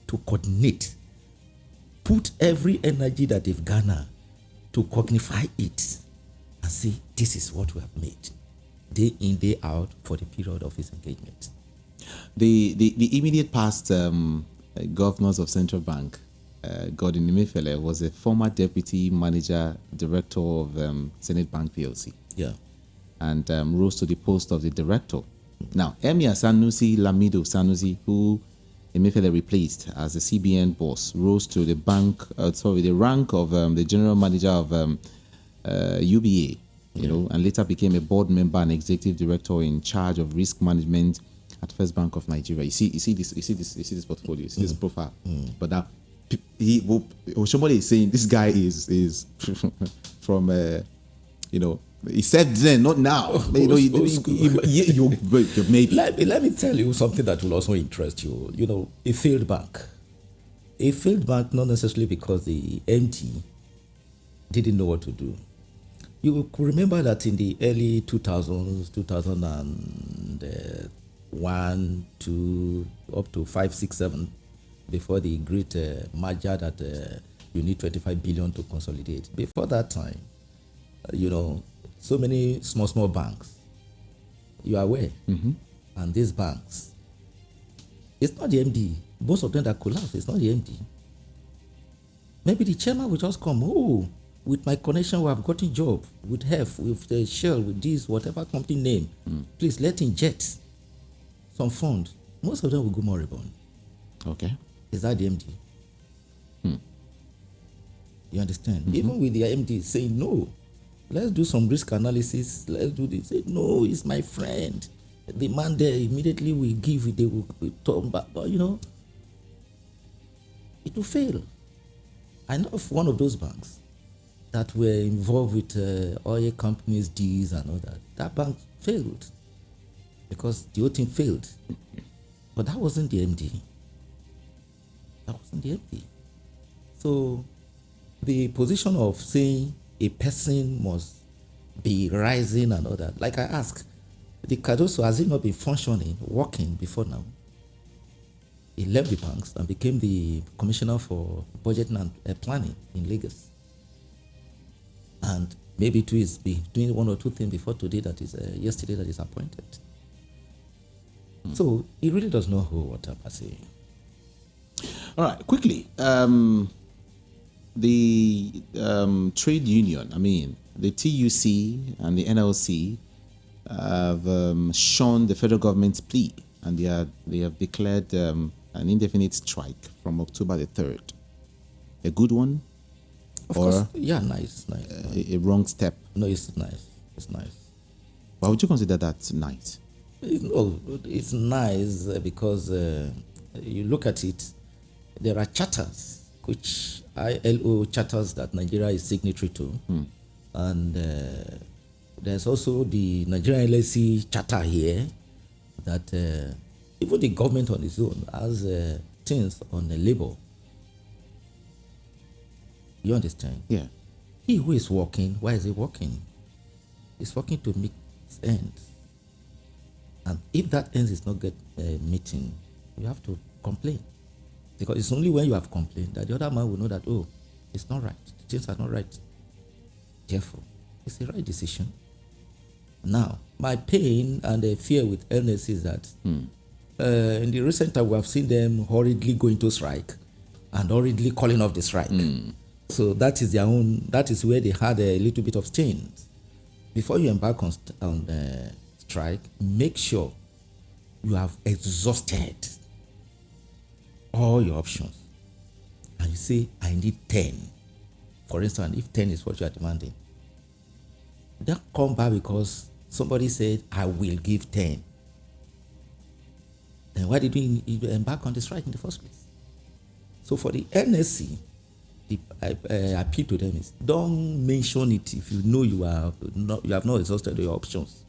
to coordinate, put every energy that they've garnered to cognify it and say, this is what we have made, day in, day out, for the period of his engagement. The immediate past governors of Central Bank, Godwin Emefiele, was a former deputy manager, director of Senate Bank PLC. Yeah. And rose to the post of the director. Now, Emir Sanusi Lamido Sanusi, who Emefiele replaced as the CBN boss, rose to the the rank of the general manager of UBA, and later became a board member and executive director in charge of risk management at First Bank of Nigeria. You see this portfolio, you see this profile. But now, somebody is saying this guy is from he said then, not now. Maybe. Let me tell you something that will also interest you. A failed bank. A failed bank, not necessarily because the MD didn't know what to do. You could remember that in the early 2000s, 2001, 2, up to 5, 6, 7, before the great merger that you need 25 billion to consolidate. Before that time, so many small banks, you are aware, and these banks, it's not the MD. Most of them that collapse, it's not the MD. Maybe the chairman will just come, with my connection, we have gotten job, with HEF, with the Shell, with this, whatever company name. Please let inject some fund. Most of them will go moribund. Okay. Is that the MD? You understand? Even with the MD saying, no, let's do some risk analysis, let's do this. Say, no, he's my friend. The man there immediately will give it, they will turn back. But, it will fail. I know of one of those banks that were involved with oil companies, deals and all that. That bank failed because the whole thing failed. But that wasn't the MD. That wasn't the MD. So the position of saying a person must be rising and all that, like I asked, the Cardoso, has he not been functioning, working before now? He left the banks and became the commissioner for budgeting and planning in Lagos. And maybe too is doing one or two things before today that is yesterday that is appointed. So he really does not hold what I'm saying. All right, quickly. The trade union, the TUC and the NLC have shown the federal government's plea, and they have declared an indefinite strike from October the 3rd. A good one? Of course, yeah, nice. A wrong step? No, it's nice. It's nice. Why would you consider that nice? It's nice because you look at it, there are charters, which ILO charters that Nigeria is signatory to. And there's also the Nigerian LSC charter here that even the government on its own has things on the labor. You understand? Yeah. He who is working, why is he working? He's working to make ends. And if that ends is not meeting, you have to complain. Because it's only when you have complained that the other man will know that, it's not right. Things are not right. Therefore, it's the right decision. Now, my pain and the fear with illness is that in the recent time, we have seen them hurriedly going to strike and hurriedly calling off the strike. So that is where they had a little bit of change. Before you embark on strike, make sure you have exhausted all your options. And you say, I need 10. For instance, if 10 is what you are demanding, don't come back because somebody said, I will give 10. Then why did you embark on the strike in the first place? So for the NSC, I appeal to them is, don't mention it if you know you have not exhausted your options.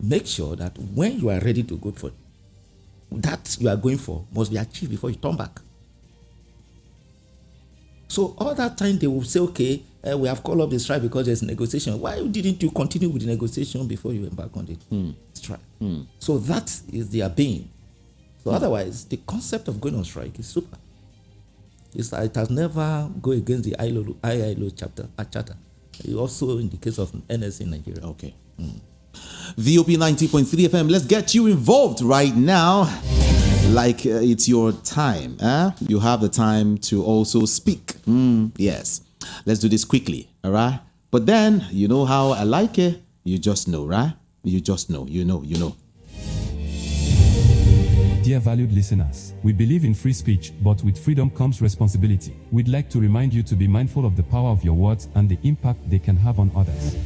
Make sure that when you are ready to go for that you are going for must be achieved before you turn back. So all that time they will say, okay, we have called up the strike because there's negotiation. Why didn't you continue with the negotiation before you embark on the strike? So that is their being. So otherwise, the concept of going on strike is super. It has never go against the ILO charter. Also in the case of NS in Nigeria. Okay. VOP 90.3 FM. Let's get you involved right now. Like it's your time. You have the time to also speak. Yes. Let's do this quickly. All right. But then, you know how I like it. You just know, right? You just know. You know. Dear valued listeners, we believe in free speech, but with freedom comes responsibility. We'd like to remind you to be mindful of the power of your words and the impact they can have on others.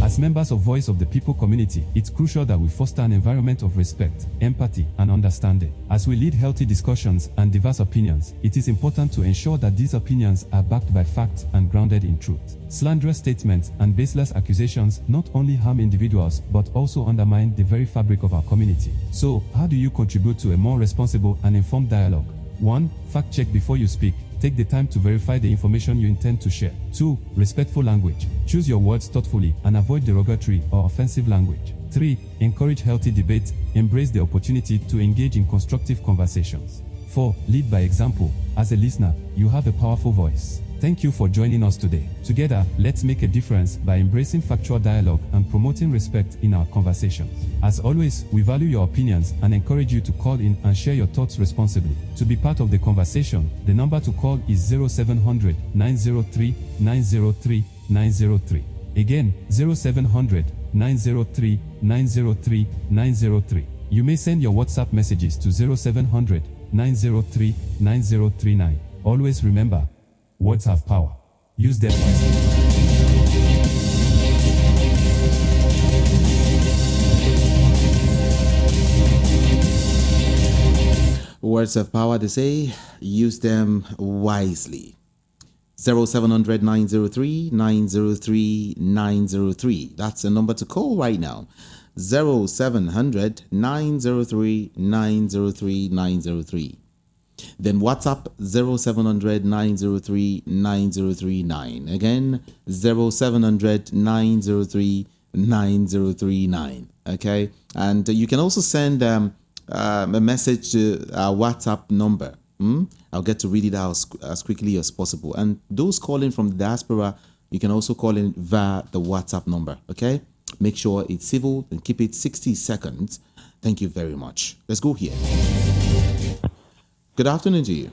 As members of Voice of the People community, it's crucial that we foster an environment of respect, empathy, and understanding. As we lead healthy discussions and diverse opinions, it is important to ensure that these opinions are backed by facts and grounded in truth. Slanderous statements and baseless accusations not only harm individuals, but also undermine the very fabric of our community. So, how do you contribute to a more responsible and informed dialogue? 1. Fact check before you speak. Take the time to verify the information you intend to share. 2. Respectful language. Choose your words thoughtfully and avoid derogatory or offensive language. 3. Encourage healthy debate. Embrace the opportunity to engage in constructive conversations. 4. Lead by example. As a listener, you have a powerful voice. Thank you for joining us today. Together, let's make a difference by embracing factual dialogue and promoting respect in our conversations. As always, we value your opinions and encourage you to call in and share your thoughts responsibly. To be part of the conversation, the number to call is 0700 903 903 903. Again, 0700 903 903 903. You may send your WhatsApp messages to 0700 903 9039. Always remember, words have power. Use them wisely. Words have power, they say. Use them wisely. 0700 903 903 903. That's the number to call right now. 0700 903 903 903. Then WhatsApp 0700 903 9039. Again, 0700 903 9039. Okay, and you can also send a message to our WhatsApp number. I'll get to read it out as quickly as possible. And those calling from the diaspora, you can also call in via the WhatsApp number. Okay, make sure it's civil and keep it 60 seconds. Thank you very much. Let's go here. Good afternoon to you.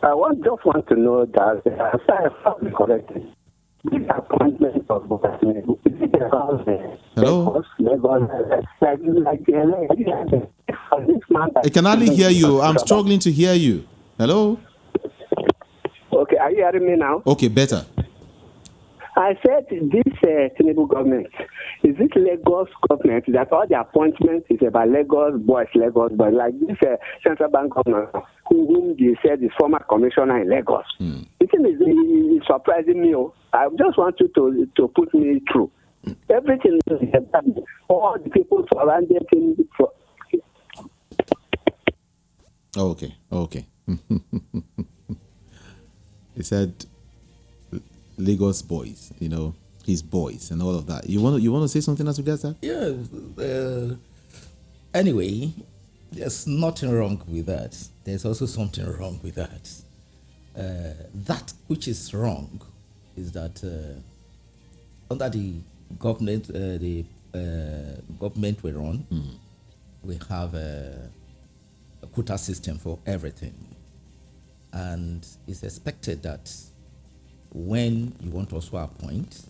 I just want to know that, if I have correctly, this appointment of Tinubu, is it around Hello? I can hardly hear you. I'm struggling to hear you. Hello? Okay, are you hearing me now? Okay, better. I said this Tinubu government, is it Lagos government that all the appointments is about Lagos boys, like this central bank governor whom they said is former commissioner in Lagos. The thing is surprising me. I just want you to put me through. Everything is about all the people surrounding him. Okay. He said Lagos boys, his boys and all of that. You want to say something as regards that? Yeah. Anyway, there's nothing wrong with that. There's also something wrong with that. That which is wrong is that under the government, government we're on, we have a quota system for everything, and it's expected that when you want to also appoint,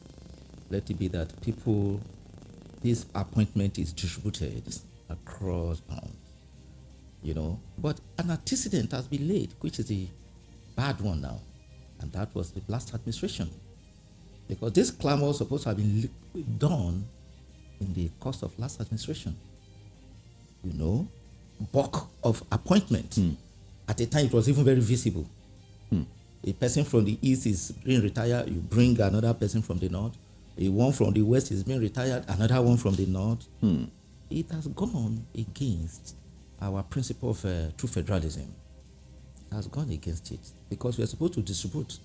let it be that this appointment is distributed across bounds, But an antecedent has been laid, which is a bad one now, and that was the last administration. Because this clamor was supposed to have been done in the course of last administration. Bulk of appointment. At the time, it was even very visible. A person from the east is being retired, you bring another person from the north. A one from the west is being retired, another one from the north. It has gone against our principle of true federalism. It has gone against it because we are supposed to distribute.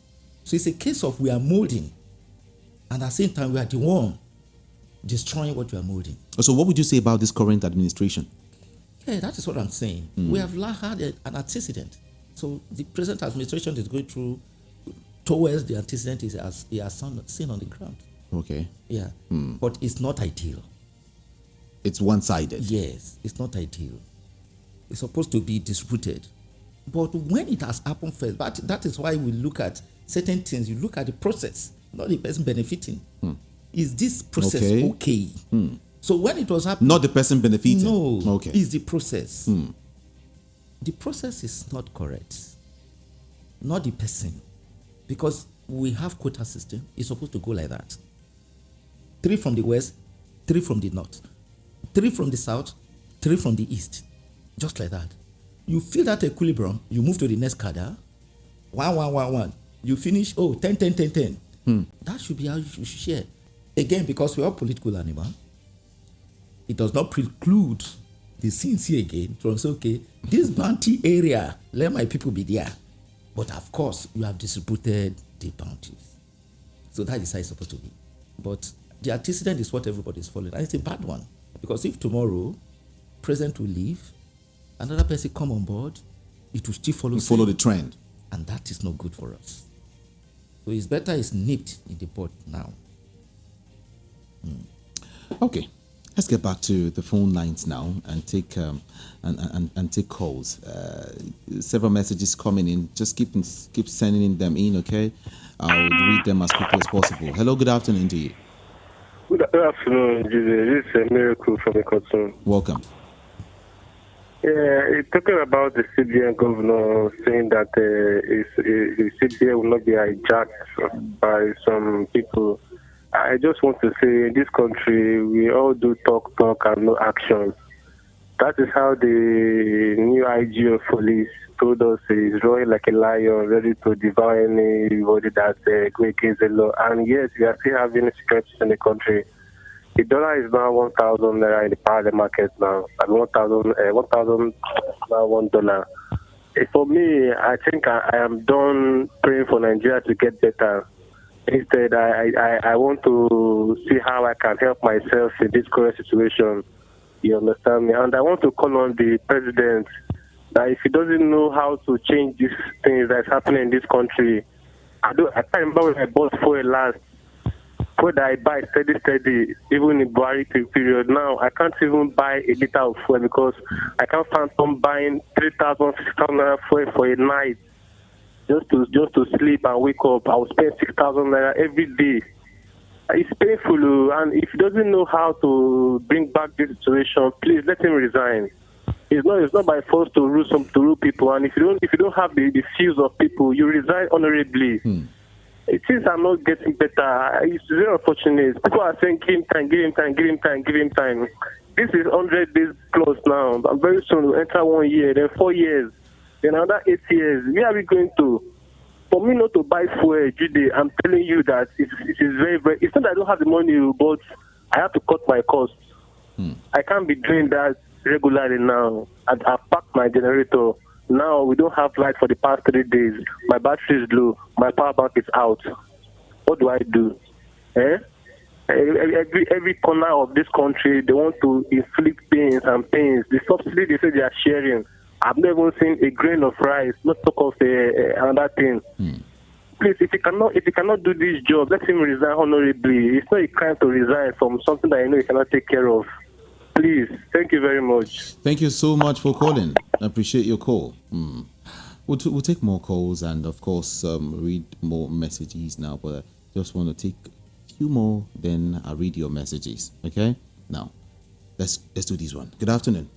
So it's a case of we are molding, and at the same time we are the one destroying what we are molding. So what would you say about this current administration? Yeah, that is what I'm saying. We have had an antecedent. So the present administration is going through towards the antecedent as he has seen on the ground. Okay. Yeah. But it's not ideal. It's one-sided. Yes, it's not ideal. It's supposed to be distributed. But when it has happened first, that is why we look at certain things. You look at the process, not the person benefiting. Is this process okay? So when it was happening... Not the person benefiting? No. Okay. It's the process. The process is not correct. Not the person. Because we have quota system. It's supposed to go like that. 3 from the west, 3 from the north. 3 from the south, 3 from the east. Just like that. You feel that equilibrium, you move to the next cadre. 1, 1, 1, 1. You finish, 10, 10, 10, 10. That should be how you should share. Again, because we are political animal, it does not preclude the sincere again from saying, okay, this bounty area, let my people be there. But of course, you have distributed the bounties. So that is how it's supposed to be. But the antecedent is what everybody is following. And it's a bad one. Because if tomorrow, president will leave, another person come on board, it will still follow the trend. And that is not good for us. So it's better it's nipped in the bud now. Okay, let's get back to the phone lines now and take and take calls. Several messages coming in. Just keep sending them in, okay? I'll read them as quickly as possible. Hello, good afternoon to you. Good afternoon, this is a miracle from the cartoon. Welcome. Yeah, talking about the CBN governor saying that the CBN will not be hijacked by some people. I just want to say in this country, we all do talk and no action. That is how the new IG of police told us he's roaring like a lion, ready to devour anybody that go against the law. And yes, we are still having security in the country. The dollar is now 1,000 naira in the parallel market now, and 1,000 now $1. For me, I think I am done praying for Nigeria to get better. Instead, I want to see how I can help myself in this current situation. You understand me? And I want to call on the president that if he doesn't know how to change these things that's happening in this country, I can't remember when I bought fuel last. Whether I buy steady, even in Buhari period now, I can't even buy a liter of fuel because I can't find some buying 3,000, 6,000 fuel for a night just to sleep and wake up. I will spend 6,000 naira every day. It's painful, and if he doesn't know how to bring back this situation, please let him resign. It's not by force to rule people, and if you don't have the feels of people, you resign honorably. Things are not getting better. It's very unfortunate. People are saying, give him time. This is 100 days close now. And very soon we'll enter 1 year, then 4 years, then another 8 years. Where are we going to? For me not to buy fuel today, I'm telling you that it is very, very... It's not that I don't have the money, but I have to cut my costs. I can't be doing that regularly now. I've packed my generator. Now we don't have light for the past 3 days. My battery is low. My power bank is out. What do I do? Every corner of this country, they want to inflict pains. The subsidy they say they are sharing. I've never seen a grain of rice. Not talk of another thing. Please, if you cannot do this job, let him resign honorably. It's not a crime to resign from something that you know you cannot take care of. Please, thank you very much. Thank you so much for calling. I appreciate your call. We'll take more calls and, of course, read more messages now. But I just want to take a few more, then I'll read your messages. Okay? Now, let's do this one. Good afternoon.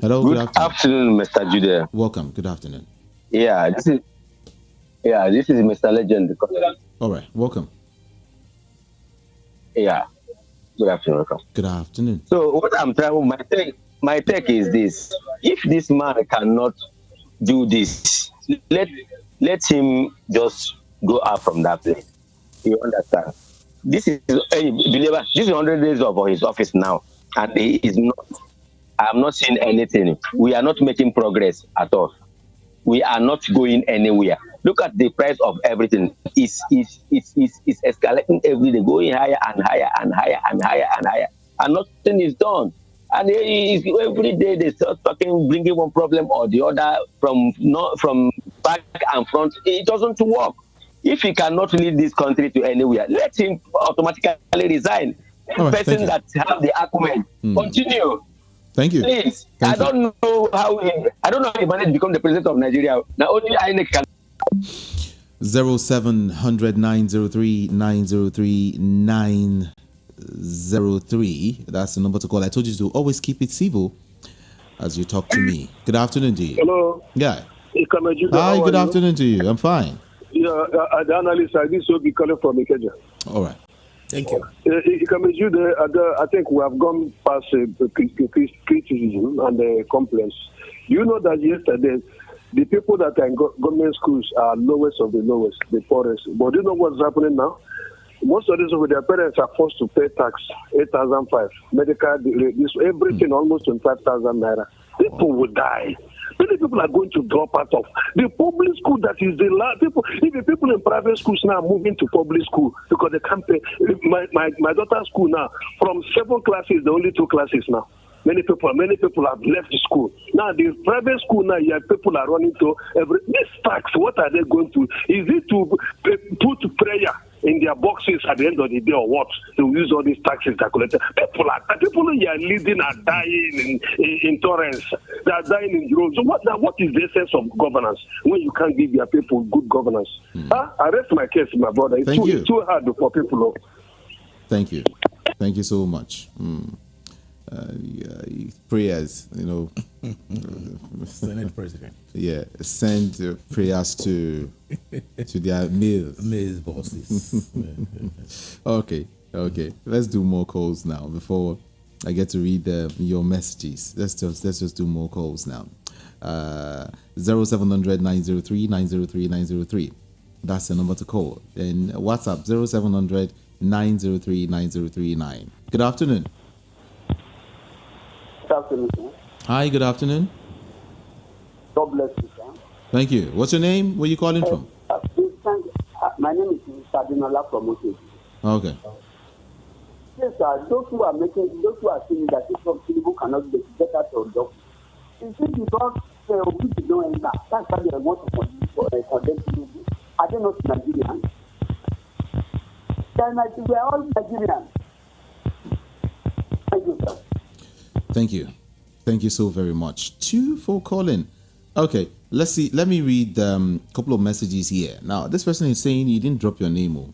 Hello. Good afternoon, Mr. Jude. Welcome. Good afternoon. Yeah, this is Mr. Legend. All right. Welcome. Yeah. Good afternoon. Welcome. Good afternoon. So what I'm trying, my take is this: if this man cannot do this, let him just go out from that place. You understand? This is 100 days of his office now, and he is not. I'm not seeing anything. We are not making progress at all. We are not going anywhere. Look at the price of everything. It's escalating every day, going higher and higher and higher and higher and higher, and nothing is done. And every day they start talking, bringing one problem or the other from back and front. It doesn't work. If he cannot lead this country to anywhere, let him automatically resign. Right, person that have the acumen continue. Thank you. Please, I don't know how he managed to become the president of Nigeria. Now only INEC can. 0700 903 903 903. That's the number to call. I told you to always keep it civil as you talk to me. Good afternoon to you. Hello. Yeah. Hi, good afternoon to you. I'm fine. Yeah, the analyst, this will be calling from Ikeja. All right. Thank you. I think we have gone past criticism and complaints. You know that yesterday, the people that are in government schools are lowest of the lowest, the poorest. But you know what's happening now? Most of these with their parents are forced to pay tax, 8,500, medical, everything almost 25,000 naira. People will die. Many people are going to drop out of the public school. That is the last people. Even people in private schools now are moving to public school because they can't pay. My daughter's school now, from 7 classes, there are only 2 classes now. Many people have left the school. Now the private school now, people are running to this tax. What are they going to? Is it to put prayer in their boxes at the end of the day, or what? To use all these taxes that collected. People you are leading are dying in torrents. They are dying in droves. So what is the essence of governance when you can't give your people good governance? I rest my case, my brother. It's too hard for people. Thank you. Thank you so much. Prayers, Senate President. Yeah, send prayers to their male bosses. Okay. Let's do more calls now before I get to read your messages. Let's just do more calls now. 0700 903 903 903. That's the number to call. And WhatsApp 0700 903 9039. Good afternoon. Good afternoon, sir. Hi, good afternoon. God bless you, sir. Thank you. What's your name? Where are you calling from? My name is Sadinola from Oke. Okay. Yes, sir. Those who are saying that if Tinubu cannot get out of job, is it because people don't enter? That's why they want to condemn Tinubu. Are they not Nigerians? We are all Nigerians. Thank you, sir. Thank you. Thank you so very much. 2 for calling. Okay, let's see. Let me read a couple of messages here. Now, this person is saying you didn't drop your name.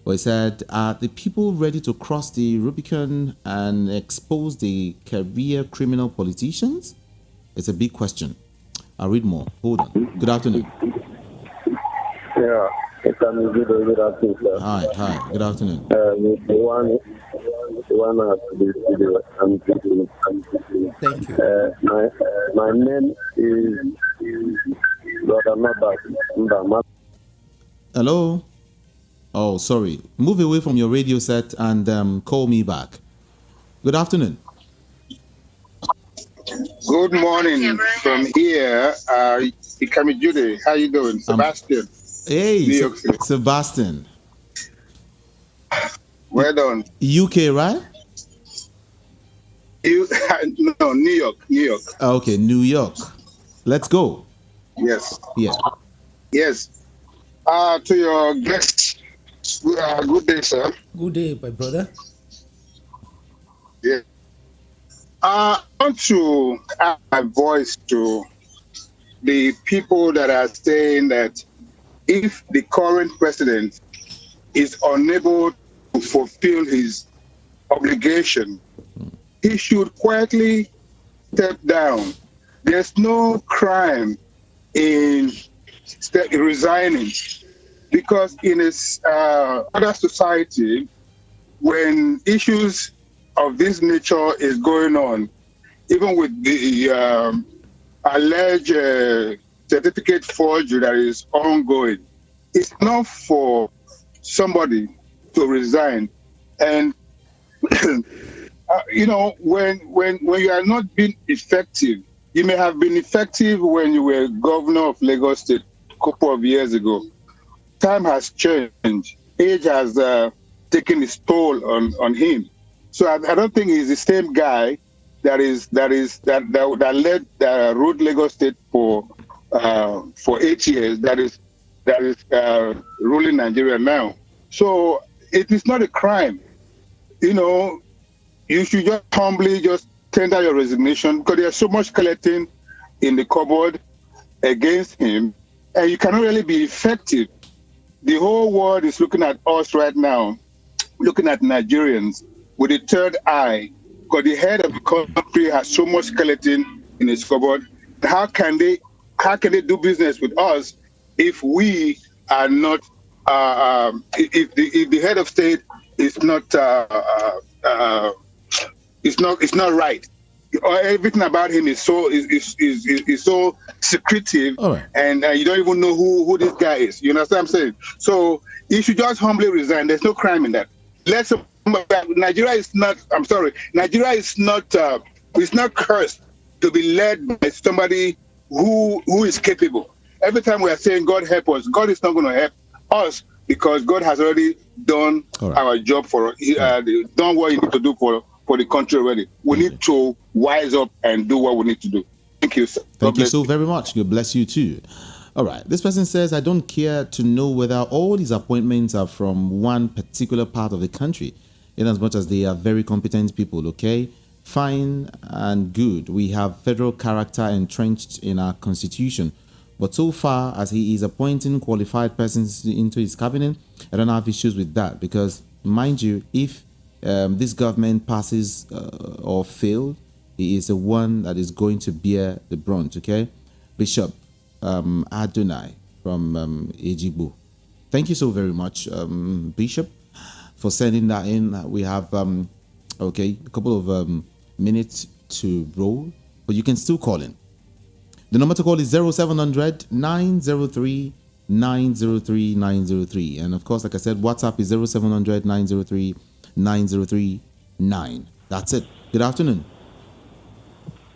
But he said, are the people ready to cross the Rubicon and expose the career criminal politicians? It's a big question. I'll read more. Hold on. Good afternoon. Yeah. Good afternoon, sir. Hi. Good afternoon. The one at the studio. Thank you. My name is Brother Mabak. Hello. Oh, sorry. Move away from your radio set and call me back. Good afternoon. Good morning from here. Ikami Jude. How you doing? Sebastian. Hey, Sebastian. Well done. UK, right? No, New York. Okay, New York. Let's go. Yes. Yeah. Yes. To your guest, good day, sir. Good day, my brother. Yeah. I want to add my voice to the people that are saying that if the current president is unable to fulfill his obligation, he should quietly step down. There's no crime in resigning, because in a other society, when issues of this nature is going on, even with the alleged certificate forgery that is ongoing, it's not for somebody to resign. And when you are not being effective, you may have been effective when you were governor of Lagos State a couple of years ago. Time has changed. Age has taken its toll on him. So I don't think he's the same guy that ruled Lagos State for 8 years. That is ruling Nigeria now. So it is not a crime. You should just humbly just tender your resignation, because there's so much skeleton in the cupboard against him, and you cannot really be effective. The whole world is looking at us right now, looking at Nigerians with a third eye, because the head of the country has so much skeleton in his cupboard. How can they do business with us if we are not? If the head of state is not it's not right, or everything about him is so secretive, right, and you don't even know who this guy is. You understand what I'm saying? So he should just humbly resign. There's no crime in that. Nigeria is not. I'm sorry. Nigeria is not. It's not cursed to be led by somebody who is capable. Every time we are saying God help us, God is not going to help us, because God has already done our job for us. Done what He need to do for for the country already. We need to wise up and do what we need to do. Thank you, sir. Thank you so very much. God bless you too. All right. This person says, I don't care to know whether all these appointments are from one particular part of the country, in as much as they are very competent people, okay? Fine and good. We have federal character entrenched in our constitution. But so far as he is appointing qualified persons into his cabinet, I don't have issues with that. Because, mind you, if this government passes or fails, he is the one that is going to bear the brunt, okay? Bishop Adonai from Ejigbo. Thank you so very much, Bishop, for sending that in. We have, okay, a couple of minutes to roll, but you can still call in. The number to call is 0700 903 903 903. And of course, like I said, WhatsApp is 0700 903 903 9. That's it. Good afternoon.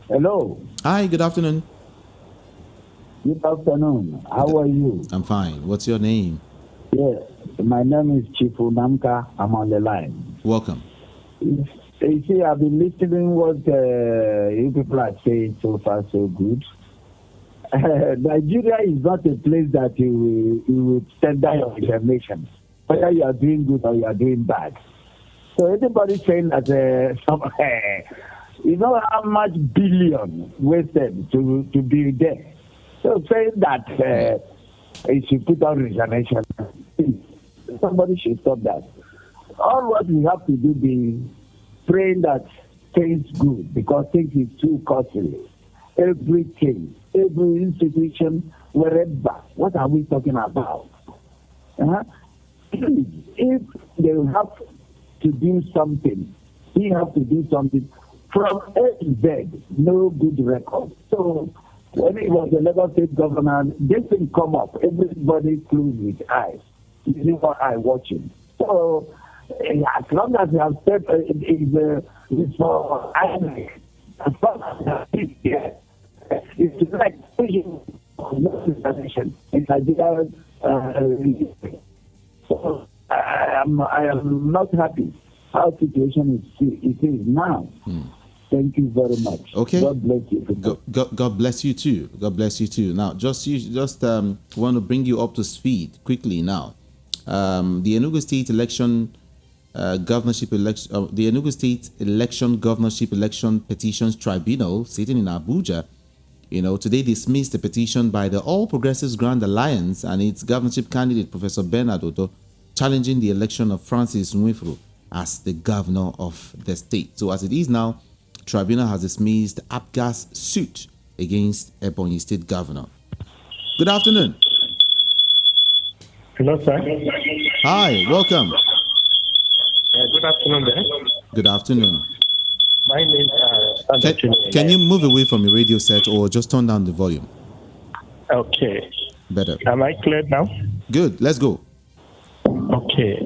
Hello. Hi, good afternoon. Good afternoon. How are you? I'm fine. What's your name? Yes, my name is Chief Unamka. I'm on the line. Welcome. You see, I've been listening what you people are saying so far, so good. Nigeria is not a place that you will tender your information, whether you are doing good or you are doing bad. So anybody saying that you know how much billion wasted to be there. So saying that it should put on resignation, somebody should stop that. All what we have to do is praying that things good, because things is too costly. Everything, every institution, wherever. What are we talking about? If they have to do something, we have to do something from A to Z, no good record. So when it was the Lagos State governor, this thing come up, everybody closed with eyes. You know what I watching. So as long as you have said it's for INEC, as long as you have here, it's like pushing in Nigeria. So I am not happy how situation is now. Thank you very much. Okay. God bless you. God bless you too. God bless you too. Now, just want to bring you up to speed quickly now. The Enugu State election the Enugu State election governorship election petitions tribunal sitting in Abuja, today dismissed a petition by the All Progressives Grand Alliance and its governorship candidate, Professor Bernard Oto, challenging the election of Francis Nwifuru as the governor of the state. So as it is now, tribunal has dismissed APGA's suit against Ebonyi State Governor. Good afternoon. Hello, sir. Hi, welcome. Good afternoon, there. Good afternoon. My name is Can you move away from your radio set or just turn down the volume? Okay. Better. Am I clear now? Good. Let's go. Okay.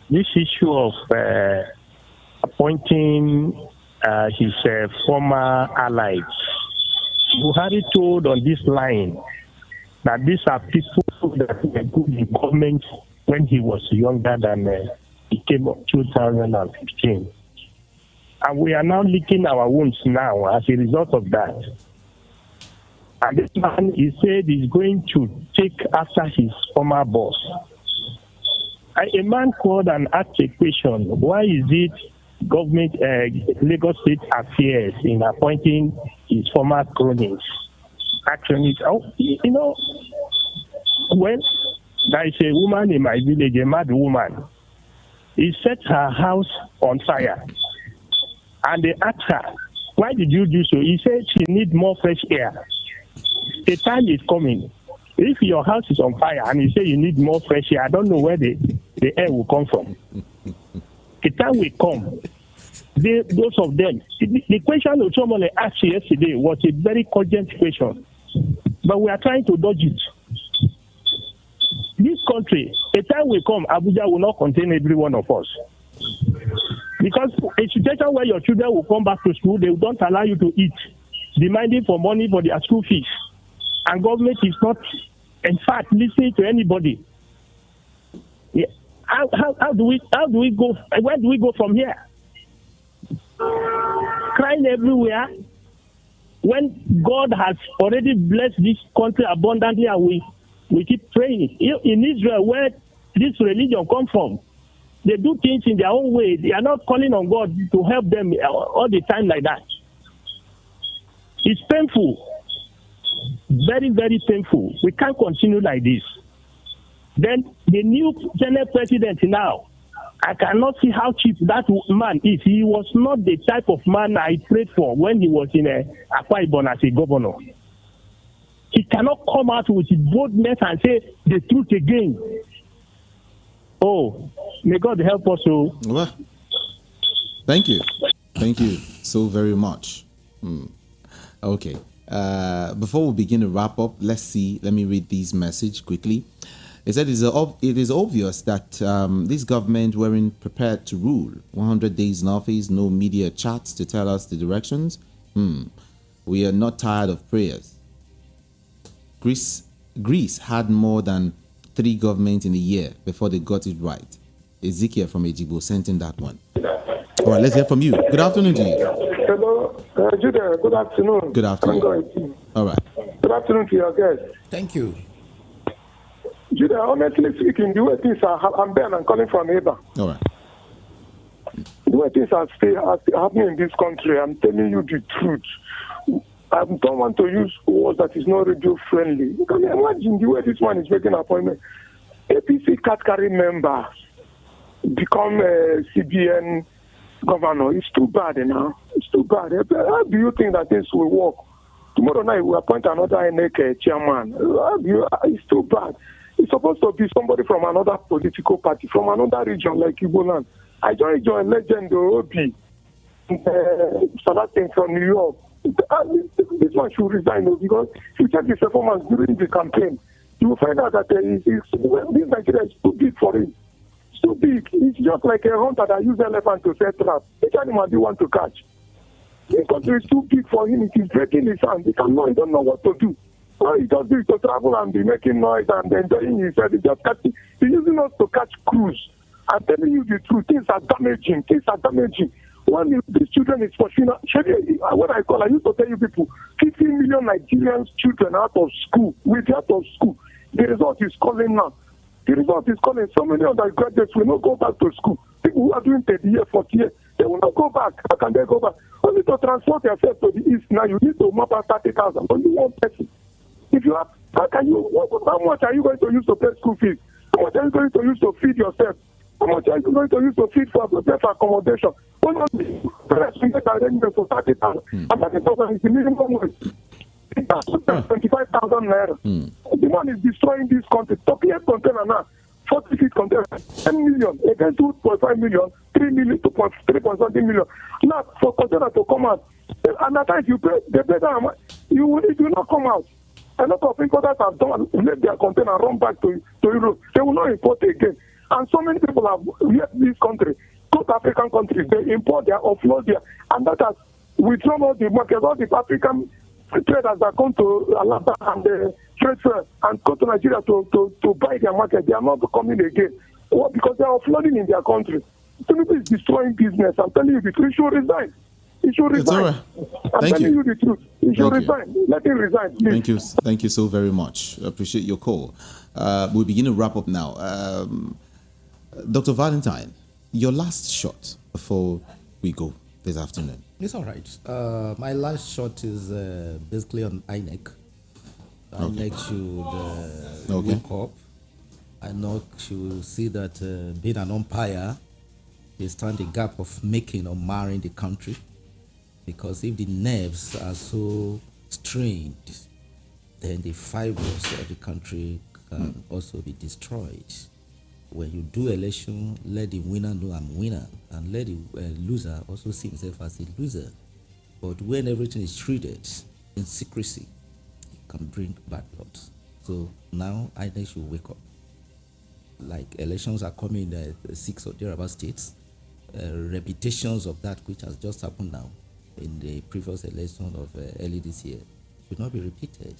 This issue of appointing his former allies, Buhari told on this line that these are people that were good in government when he was younger than he came up 2015. And we are now licking our wounds now as a result of that. And this man, he said he's going to take after his former boss. A man called and asked a question, why is it government, Lagos State affairs in appointing his former cronies? Actually, when there is a woman in my village, a mad woman, he set her house on fire. And they asked her, why did you do so? He said she needs more fresh air. A time is coming. If your house is on fire and you say you need more fresh air, I don't know where the air will come from. A time will come. Those of them, the question that someone asked yesterday was a very cogent question. But we are trying to dodge it. This country, a time will come, Abuja will not contain every one of us. Because a situation where your children will come back to school, they don't allow you to eat, demanding for money for their school fees. And government is not, in fact, listening to anybody. Yeah. How do we go? Where do we go from here? crying everywhere when God has already blessed this country abundantly, and we keep praying. In Israel, where this religion comes from, they do things in their own way. They are not calling on God to help them all the time like that. It's painful. Very, very painful. We can't continue like this. Then the new Senate president now, I cannot see how cheap that man is. He was not the type of man I prayed for when he was in Akwa Ibom as a governor. He cannot come out with boldness and say the truth again. Oh, may God help us. Well, thank you. Thank you so very much. Okay. Before we begin to wrap up, let me read this message quickly. It said it is obvious that this government weren't prepared to rule. 100 days in office, no media chats to tell us the directions. We are not tired of prayers. Greece had more than 3 governments in a year before they got it right. Ezekiel from Ejibo sent in that one. All right, let's hear from you. Good afternoon to you. Hello, Judah. Good afternoon. Good afternoon. All right. Good afternoon to your guest. Thank you. Judah, honestly speaking, the way things are, I'm Ben, I'm calling from Eba. All right. The way things are still happening in this country, I'm telling you the truth. I don't want to use words that is not radio friendly. You can imagine the way this man is making an appointment. APC category members become CBN governor. It's too bad now. It's too bad. How do you think that this will work? Tomorrow night we appoint another INEC chairman. It's too bad. It's supposed to be somebody from another political party, from another region like Igboland. I joined a legend Obi, Salatin from New York. This one should resign because if you check his performance during the campaign, you will find out that this Nigeria is too big for him. It's too big. It's just like a hunter that uses elephant to set traps. Which animal do you want to catch? This country is too big for him. It is breaking his hand. He don't know what to do. All he does is to travel and be making noise and enjoying himself. He's using us to catch cruise. I'm telling you the truth. Things are damaging. When these children is pursuing, what I used to tell you people, 15 million Nigerian children out of school. The result is calling now. So many undergraduates will not go back to school. People who are doing 30 years, 40 years, they will not go back. How can they go back? Only to transport yourself to the east now, you need to map out 30,000. Only one person. If you have, how much are you going to use to pay school fees? How much are you going to use to feed yourself? How much are you going to use to feed for accommodation? One of the parents will get arrangement for 30,000. And 30,000 is the minimum wage. 25,000 naira. The man is destroying this country. 38 container now, 40 feet container, 10 million against 2.5 million, 3 million, 3.something million. Now, for container to come out, and at times you pay, they pay that amount, it will not come out. A lot of importers have done, let their container run back to Europe. They will not import again. And so many people have left this country, go to African countries, they import there, offload there, and that has withdrawn all the market, all the African traders that come to Alabama and the trade fair and go to Nigeria to buy their market. They are not coming again. Well, because they are offloading in their country. Tinubu is destroying business. I'm telling you, he should resign. He should resign. It's all right. I'm telling you the truth. He should resign. Let him resign, please. Thank you so very much. I appreciate your call. We begin to wrap up now. Dr. Valentine, your last shot before we go this afternoon. It's all right. My last shot is basically on INEC. INEC should wake up. INEC should see that being an umpire, they stand the gap of making or marring the country. Because if the nerves are so strained, then the fibers of the country can also be destroyed. When you do election, let the winner know I'm winner, and let the loser also see himself as a loser. But when everything is treated in secrecy, it can bring bad blood. So now I think should wake up. Like elections are coming in 6 or thereabout states, repetitions of that which has just happened now in the previous election of early this year should not be repeated.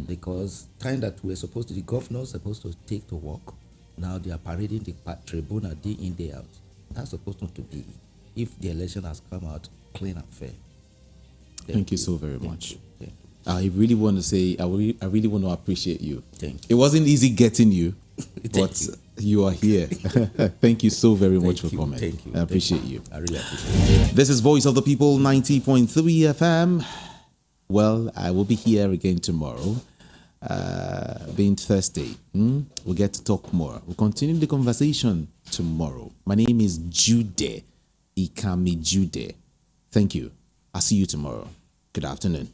Because time that we're supposed to, the governors supposed to take to work, now they are parading the tribunal day in, day out. That's supposed not to be if the election has come out clean and fair. Thank you so very much. I really want to say, I really want to appreciate you. Thank you. It wasn't easy getting you, but you are here. Thank you so very much for coming. Thank you. I appreciate you. I really appreciate it. This is Voice of the People, 90.3 FM. Well, I will be here again tomorrow, being Thursday. We'll get to talk more. We'll continue the conversation tomorrow. My name is Jude Ikami Jude. Thank you. I'll see you tomorrow. Good afternoon.